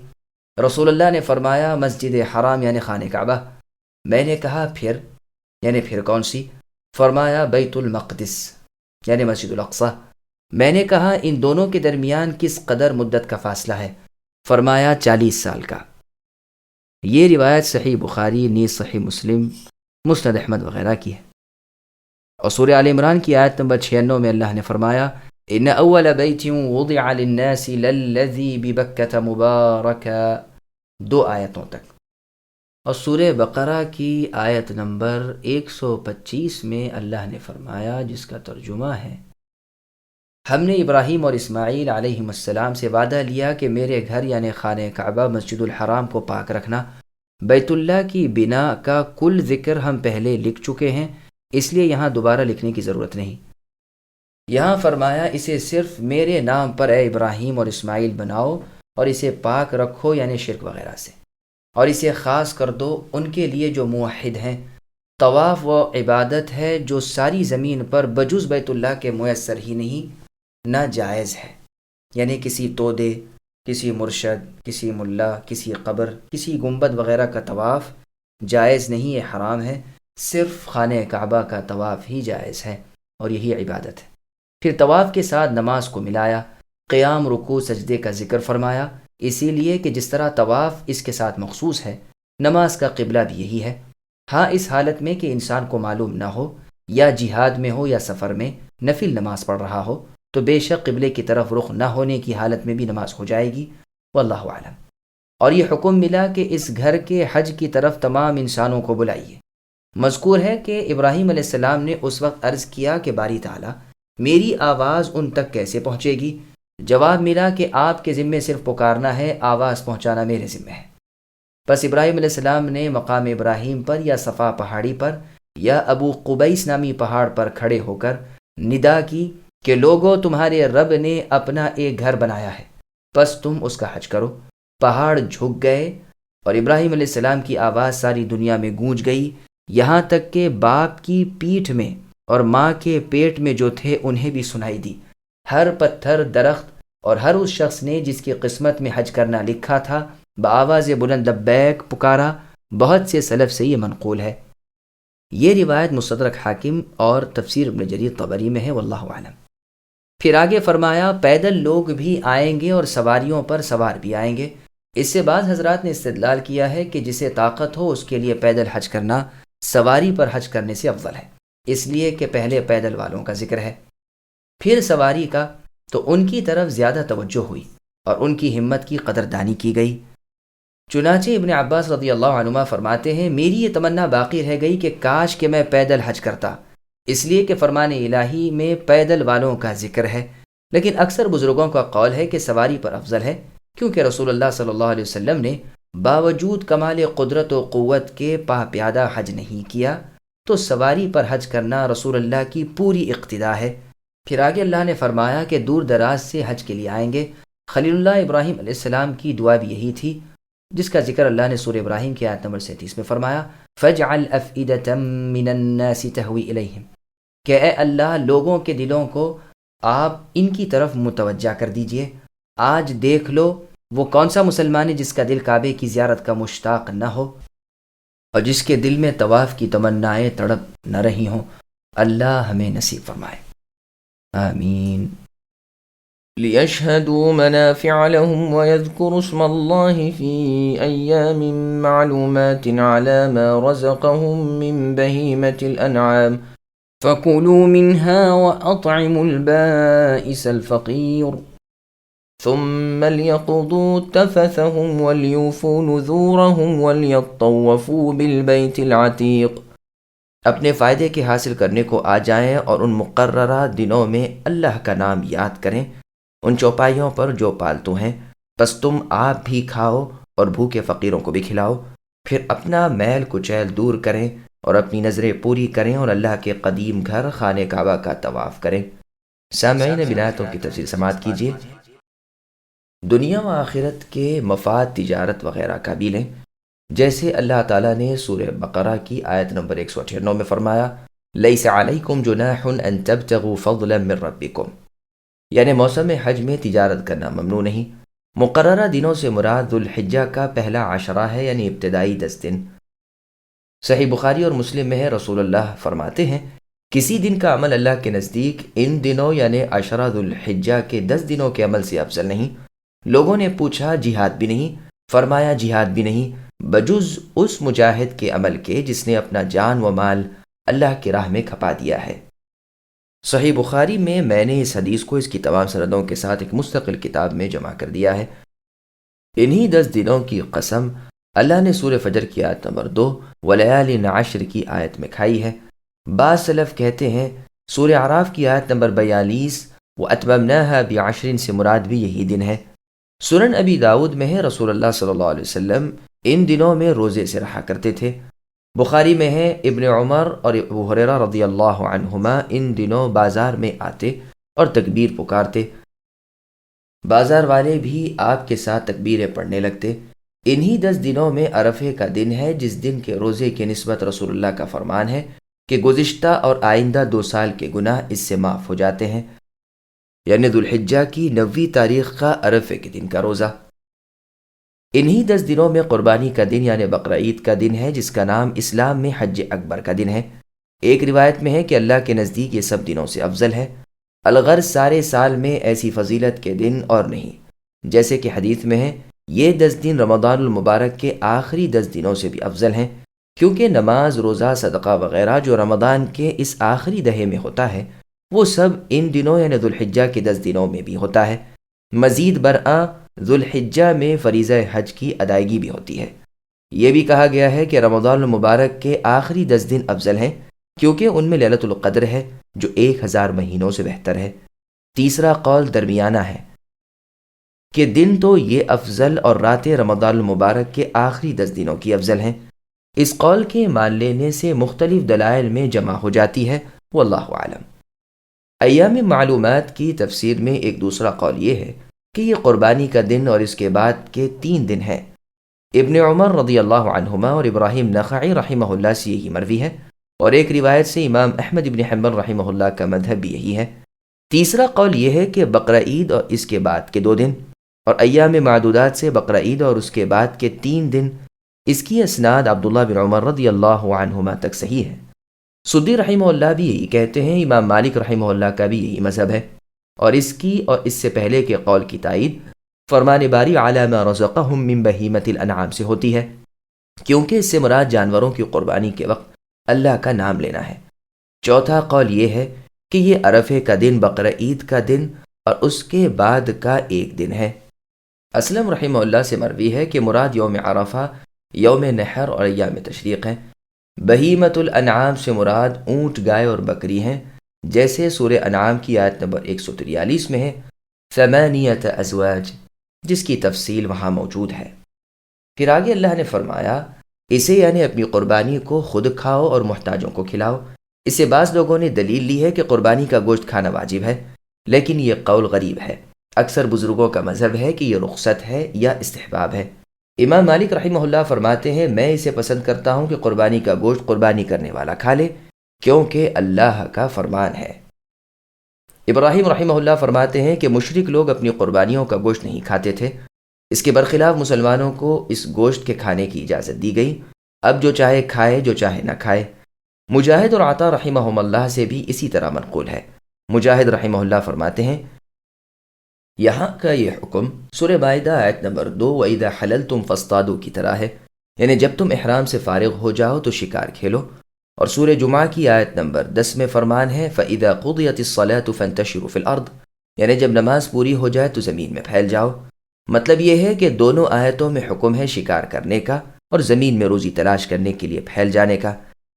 رسول اللہ نے فرمایا مسجد حرام یعنی خانہ کعبہ۔ میں نے کہا پھر کون سی؟ فرمایا بیت المقدس یعنی مسجد الاقصی۔ میں نے کہا ان دونوں کے درمیان کس قدر مدت کا فاصلہ ہے؟ فرمایا 40 سال کا۔ یہ روایت صحیح بخاری نیز صحیح مسلم، مسند احمد وغیرہ کی ہے۔ اور سورہ آل عمران کی آیت نمبر 96 میں اللہ نے فرمایا ان اول بیت وضع للناس للذی ببکۃ مبارکا، 2 آیتوں تک۔ اور سورہ بقرہ کی آیت نمبر 125 میں اللہ نے فرمایا، جس کا ترجمہ ہے، ہم نے ابراہیم اور اسماعیل علیہ السلام سے وعدہ لیا کہ میرے گھر یعنی خانہ کعبہ مسجد الحرام کو پاک رکھنا۔ بیت اللہ کی بنا کا کل ذکر ہم پہلے لکھ چکے ہیں، اس لیے یہاں دوبارہ لکھنے کی ضرورت نہیں۔ یہاں فرمایا اسے صرف میرے نام پر اے ابراہیم اور اسماعیل بناؤ اور اسے پاک رکھو یعنی شرک وغیرہ سے، اور اسے خاص کر دو ان کے لیے جو موحد ہیں۔ طواف و عبادت ہے جو ساری زمین پر بجز بیت اللہ کے میسر ہی نہیں، ناجائز ہے، یعنی کسی تودے، کسی مرشد، کسی ملا، کسی قبر، کسی گنبد وغیرہ کا طواف جائز نہیں، یہ حرام ہے۔ صرف خانہ کعبہ کا طواف ہی جائز ہے اور یہی عبادت ہے۔ پھر طواف کے ساتھ نماز کو ملایا، قیام، رکوع، سجدے کا ذکر فرمایا، اسی لیے کہ جس طرح طواف اس کے ساتھ مخصوص ہے، نماز کا قبلہ بھی یہی ہے۔ ہاں اس حالت میں کہ انسان کو معلوم نہ ہو، یا جہاد میں ہو یا سفر میں نفل نماز پڑھ رہا ہو، تو بے شک قبلے کی طرف رخ نہ ہونے کی حالت میں بھی نماز ہو جائے گی، واللہ اعلم۔ اور یہ حکم ملا کہ اس گھر کے حج کی طرف تمام انسانوں کو بلائیے۔ مذکور ہے کہ ابراہیم علیہ السلام نے اس وقت عرض کیا کہ باری تعالیٰ، میری آواز ان تک کیسے پہنچے گی؟ جواب ملا کہ آپ کے ذمے صرف پکارنا ہے، آواز پہنچانا میرے ذمے ہے۔ پس ابراہیم علیہ السلام نے مقام ابراہیم پر یا صفا پہاڑی پر یا ابو قبیس نامی پہاڑ پر کھڑے ہو کر ندا کی کہ لوگوں، تمہارے رب نے اپنا ایک گھر بنایا ہے، پس تم اس کا حج کرو۔ پہاڑ جھک گئے اور ابراہیم علیہ السلام کی آواز ساری دنیا میں گونج گئی یہاں تک کہ باپ کی پیٹھ میں اور ماں کے پیٹ میں جو تھے انہیں بھی سنائی دی۔ ہر پتھر، درخت اور ہر اس شخص نے جس کی قسمت میں حج کرنا لکھا تھا بآواز بلند لبیک پکارا۔ بہت سے سلف سے یہ منقول ہے۔ یہ روایت مستدرک حاکم اور تفسیر ابن جریر طبری میں ہے، واللہ اعلم۔ پھر آگے فرمایا پیدل لوگ بھی آئیں گے اور سواریوں پر سوار بھی آئیں گے۔ اس سے بعض حضرات نے استدلال کیا ہے کہ جسے طاقت ہو اس کے لیے پیدل حج کرنا سواری پر حج کرنے سے افضل ہے، اس لیے کہ پہلے پیدل والوں کا ذکر ہے، پھر سواری کا، تو ان کی طرف زیادہ توجہ ہوئی اور ان کی ہمت کی قدردانی کی گئی۔ چنانچہ ابن عباس رضی اللہ عنہما فرماتے ہیں میری یہ تمنا باقی رہ گئی کہ کاش کہ میں پیدل حج کرتا، اس لیے کہ فرمان الہی میں پیدل والوں کا ذکر ہے، لیکن اکثر بزرگوں کا قول ہے کہ سواری پر افضل ہے، کیونکہ رسول اللہ صلی اللہ علیہ وسلم نے باوجود کمال قدرت و قوت کے پا پیادہ حج نہیں کیا، تو سواری پر حج کرنا رسول اللہ کی پوری اقتدا ہے۔ پھر آگے اللہ نے فرمایا کہ دور دراز سے حج کے لیے آئیں گے۔ خلیل اللہ ابراہیم علیہ السلام کی دعا بھی یہی تھی، جس کا ذکر اللہ نے سورہ ابراہیم کی آیت نمبر 37 میں فرمایا فَاجْعَلْ أَفْئِدَةً مِّنَ النَّاسِ تَهْوِي إِلَيْهِمْ، کہ اے اللہ لوگوں کے دلوں کو آپ ان کی طرف متوجہ کر دیجئے۔ آج دیکھ لو وہ کون سا مسلمان ہے جس کا دل کعبے کی زیارت کا مشتاق نہ ہو اور جس کے دل میں طواف کی تمنائیں تڑپ نہ رہی ہوں۔ اللہ ہمیں نصیب فرمائے، آمین۔ لِيَشْهَدُوا مَنَافِعَ لَهُمْ وَيَذْكُرُوا اسْمَ اللَّهِ فِي أَيَّامٍ مَّعْلُومَاتٍ عَلَى مَا رَزَقَهُم مِّن بَهِيمَةِ الْأَنْعَامِ فَكُلُوا مِنْهَا وَأَطْعِمُوا الْبَائِسَ الْفَقِيرَ ثُمَّ لْيَقْضُوا تَفَثَهُمْ وَلْيُوفُوا نُذُورَهُمْ وَلْيَطَّوَّفُوا بِالْبَيْتِ الْعَتِيقِ۔ اپنے فائدے کے حاصل کرنے کو آ جائیں اور ان مقررہ دنوں میں اللہ کا نام یاد کریں، ان چوپائیوں پر جو پالتو ہیں، بس تم آپ بھی کھاؤ اور بھوکے فقیروں کو بھی کھلاؤ، پھر اپنا میل کچیل دور کریں اور اپنی نظریں پوری کریں اور اللہ کے قدیم گھر خانہ کعبہ کا طواف کریں۔ سامعین بنایتوں کی تفصیل سماعت کیجیے۔ دنیا و آخرت کے مفاد تجارت وغیرہ کا بھی لیں، جیسے اللہ تعالیٰ نے سورہ بقرہ کی آیت نمبر 198 میں فرمایا لیس علیکم جناح ان تبتغوا فضلا من ربکم، یعنی موسم حج میں تجارت کرنا ممنوع نہیں۔ مقررہ دنوں سے مراد ذوالحجہ کا پہلا عشرہ ہے، یعنی ابتدائی 10 دن۔ صحیح بخاری اور مسلم میں ہے، رسول اللہ فرماتے ہیں کسی دن کا عمل اللہ کے نزدیک ان دنوں یعنی عشرہ ذوالحجہ کے 10 دنوں کے عمل سے افضل نہیں۔ لوگوں نے پوچھا جہاد بھی نہیں؟ فرمایا جہاد بھی نہیں بجز اس مجاہد کے عمل کے جس نے اپنا جان و مال اللہ کی راہ میں کھپا دیا ہے۔ صحیح بخاری میں نے اس حدیث کو اس کی تمام سندوں کے ساتھ ایک مستقل کتاب میں جمع کر دیا ہے۔ انہی 10 دنوں کی قسم اللہ نے سورہ فجر کی آیت نمبر 2 ولیال عشر کی آیت میں کھائی ہے۔ بعض سلف کہتے ہیں سورہ اعراف کی آیت نمبر 42 وَأَتْمَمْنَاهَا بِعَشْرٍ سے مراد بھی یہی دن ہے۔ سنن ابی داؤد میں ہے، رسول اللہ صلی اللہ علیہ وسلم ان دنوں میں روزے سے رہا کرتے تھے۔ بخاری میں ہے ابن عمر اور ابو ہریرہ رضی اللہ عنہما ان دنوں بازار میں آتے اور تکبیر پکارتے، بازار والے بھی آپ کے ساتھ تکبیریں پڑھنے لگتے۔ انہی 10 دنوں میں عرفے کا دن ہے، جس دن کے روزے کی نسبت رسول اللہ کا فرمان ہے کہ گزشتہ اور آئندہ 2 سال کے گناہ اس سے معاف ہو جاتے ہیں، یعنی ذوالحجہ کی 90 تاریخ کا عرفے کے دن کا روزہ۔ انہی 10 دنوں میں قربانی کا دن یعنی بقرہ عید کا دن ہے، جس کا نام اسلام میں حج اکبر کا دن ہے۔ ایک روایت میں ہے کہ اللہ کے نزدیک یہ سب دنوں سے افضل ہے، الغرض سارے سال میں ایسی فضیلت کے دن اور نہیں، جیسے کہ حدیث میں ہے یہ 10 دن رمضان المبارک کے آخری 10 دنوں سے بھی افضل ہیں، کیونکہ نماز، روزہ، صدقہ وغیرہ جو رمضان کے اس آخری دہے میں ہوتا ہے وہ سب ان دنوں یعنی ذوالحجہ کے 10 دنوں میں بھی ہوتا ہے۔ مزید برآں ذوالحجہ میں فریضہ حج کی ادائیگی بھی ہوتی ہے۔ یہ بھی کہا گیا ہے کہ رمضان المبارک کے آخری 10 دن افضل ہیں، کیونکہ ان میں لیلۃ القدر ہے جو 1000 مہینوں سے بہتر ہے۔ تیسرا قول درمیانہ ہے کہ دن تو یہ افضل اور راتیں رمضان المبارک کے آخری 10 دنوں کی افضل ہیں۔ اس قول کے مان لینے سے مختلف دلائل میں جمع ہو جاتی ہے، واللہ اعلم۔ ایام معلومات کی تفسیر میں ایک دوسرا قول یہ ہے کہ یہ قربانی کا دن اور اس کے بعد کے 3 دن ہیں، ابن عمر رضی اللہ عنہما اور ابراہیم نخعی رحمہ اللہ سے یہی مروی ہے، اور ایک روایت سے امام احمد ابن حنبل رحمہ اللہ کا مذہب بھی یہی ہے۔ تیسرا قول یہ ہے کہ بقرہ عید اور اس کے بعد کے 2 دن، اور ایام معدودات سے بقرہ عید اور اس کے بعد کے 3 دن، اس کی اسناد عبداللہ بن عمر رضی اللہ عنہما تک صحیح ہے۔ سدی رحمہ اللہ بھی یہی کہتے ہیں، امام مالک رحمہ اللہ کا بھی یہی مذہب ہے، اور اس کی اور اس سے پہلے کے قول کی تائید فرمان باری علی ما رزقہم من بہیمۃ الانعام سے ہوتی ہے، کیونکہ اس سے مراد جانوروں کی قربانی کے وقت اللہ کا نام لینا ہے۔ چوتھا قول یہ ہے کہ یہ عرفے کا دن بقرہ عید کا دن اور اس کے بعد کا 1 دن ہے۔ اسلم رحمہ اللہ سے مروی ہے کہ مراد یوم عرفہ، یوم نحر اور ایام تشریق ہیں۔ بہیمۃ الانعام سے مراد اونٹ، گائے اور بکری ہیں، جیسے سورہ انعام کی آیت نمبر 143 میں ہے، 8 ازواج، جس کی تفصیل وہاں موجود ہے۔ پھر آگے اللہ نے فرمایا، اسے یعنی اپنی قربانی کو خود کھاؤ اور محتاجوں کو کھلاؤ۔ اس سے بعض لوگوں نے دلیل لی ہے کہ قربانی کا گوشت کھانا واجب ہے، لیکن یہ قول غریب ہے۔ اکثر بزرگوں کا مذہب ہے کہ یہ رخصت ہے یا استحباب ہے۔ امام مالک رحمہ اللہ فرماتے ہیں، میں اسے پسند کرتا ہوں کہ قربانی کا گوشت قربانی کرنے والا کھا لے، کیونکہ اللہ کا فرمان ہے۔ ابراہیم رحمہ اللہ فرماتے ہیں کہ مشرک لوگ اپنی قربانیوں کا گوشت نہیں کھاتے تھے، اس کے برخلاف مسلمانوں کو اس گوشت کے کھانے کی اجازت دی گئی، اب جو چاہے کھائے، جو چاہے نہ کھائے۔ مجاہد اور عطا رحمہم اللہ سے بھی اسی طرح منقول ہے۔ مجاہد رحمہ اللہ فرماتے ہیں، یہاں کا یہ حکم سورہ مائدہ آیت نمبر 2 وَإِذَا حَلَلْتُمْ فَاصْطَادُوا کی طرح ہے، یعنی جب تم احرام سے فارغ ہو جاؤ تو شکار کھیلو، اور سورہ جمعہ کی آیت نمبر 10 میں فرمان ہے، فَإِذَا قُضِيَتِ الصَّلَاةُ فَانْتَشِرُوا فِي الْأَرْضِ، یعنی جب نماز پوری ہو جائے تو زمین میں پھیل جاؤ۔ مطلب یہ ہے کہ دونوں آیتوں میں حکم ہے شکار کرنے کا اور زمین میں روزی تلاش کرنے کے لیے پھیل جانے کا،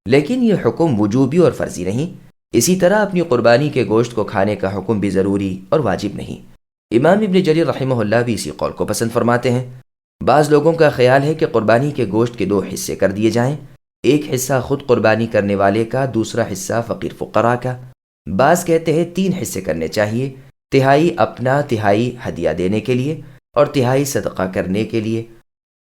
لیکن یہ حکم وجوبی اور فرضی نہیں۔ اسی طرح اپنی قربانی کے گوشت کو کھانے کا حکم بھی ضروری اور واجب نہیں۔ امام ابن جریر رحمہ اللہ بھی اسی قول کو پسند فرماتے ہیں۔ بعض لوگوں کا خیال ہے کہ قربانی کے گوشت کے 2 حصے کر دیے جائیں، ایک حصہ خود قربانی کرنے والے کا، دوسرا حصہ فقیر فقراء کا۔ بعض کہتے ہیں 3 حصے کرنے چاہیے، تہائی اپنا، تہائی ہدیہ دینے کے لیے اور تہائی صدقہ کرنے کے لیے۔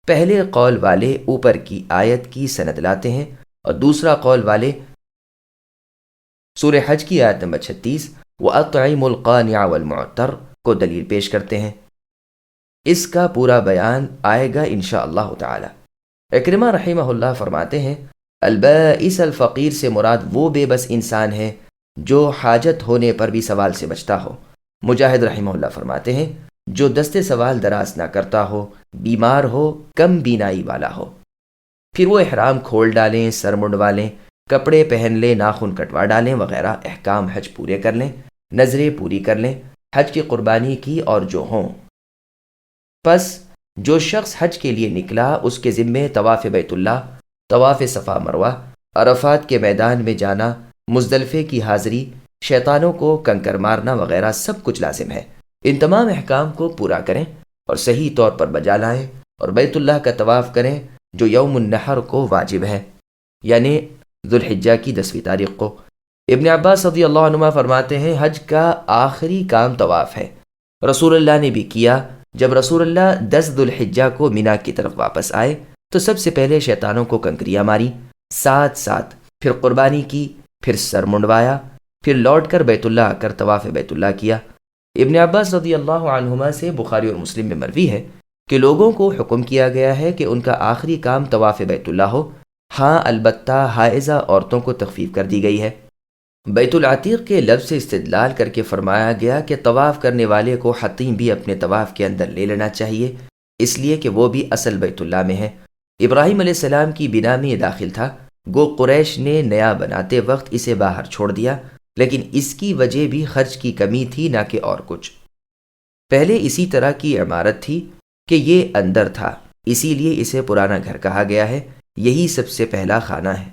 پہلے قول والے اوپر کی آیت کی سند لاتے ہیں، اور دوسرا قول والے سورہ حج کی آیت نمبر 36 وَأَطْعِمُوا الْقَانِعَ وَالْمُعْتَرَّ کو دلیل پیش کرتے ہیں۔ اس کا پورا بیان آئے گا انشاءاللہ تعالی۔ اکرمہ رحمہ اللہ فرماتے ہیں، البائس الفقیر سے مراد وہ بے بس انسان ہے جو حاجت ہونے پر بھی سوال سے بچتا ہو۔ مجاہد رحمہ اللہ فرماتے ہیں، جو دست سوال دراز نہ کرتا ہو، بیمار ہو، کم بینائی والا ہو۔ پھر وہ احرام کھول ڈالیں، سر منڈوا لیں، کپڑے پہن لیں، ناخن کٹوا ڈالیں وغیرہ احکام حج پورے کر لیں، نظریں پوری کر لیں، حج کی قربانی کی اور جو ہوں۔ پس جو شخص حج کے لیے نکلا، اس کے ذمے طواف بیت اللہ، طواف صفا مروہ، عرفات کے میدان میں جانا، مزدلفے کی حاضری، شیطانوں کو کنکر مارنا وغیرہ سب کچھ لازم ہے۔ ان تمام احکام کو پورا کریں اور صحیح طور پر بجا لائیں، اور بیت اللہ کا طواف کریں جو یوم النحر کو واجب ہے، یعنی ذوالحجہ کی 10ویں تاریخ کو۔ ابن عباس رضی اللہ عنہما فرماتے ہیں، حج کا آخری کام طواف ہے، رسول اللہ نے بھی کیا۔ جب رسول اللہ 10 ذوالحجہ کو مینا کی طرف واپس آئے تو سب سے پہلے شیطانوں کو کنکریاں ماری، ساتھ پھر قربانی کی، پھر سر منڈوایا، پھر لوٹ کر بیت اللہ آ کر طواف بیت اللہ کیا۔ ابن عباس رضی اللہ عنہما سے بخاری اور مسلم میں مروی ہے کہ لوگوں کو حکم کیا گیا ہے کہ ان کا آخری کام طواف بیت اللہ ہو، ہاں البتہ حائضہ عورتوں کو تخفیف کر دی گئی ہے۔ بیت العتیق کے لفظ سے استدلال کر کے فرمایا گیا کہ طواف کرنے والے کو حتیم بھی اپنے طواف کے اندر لے لینا چاہیے، اس لیے کہ وہ بھی اصل بیت اللہ میں ہے۔ ابراہیم علیہ السلام کی بنا میں یہ داخل تھا، گو قریش نے نیا بناتے وقت اسے باہر چھوڑ دیا، لیکن اس کی وجہ بھی خرچ کی کمی تھی، نہ کہ اور کچھ۔ پہلے اسی طرح کی عمارت تھی کہ یہ اندر تھا، اسی لیے اسے پرانا گھر کہا گیا ہے، یہی سب سے پہلا خانہ ہے۔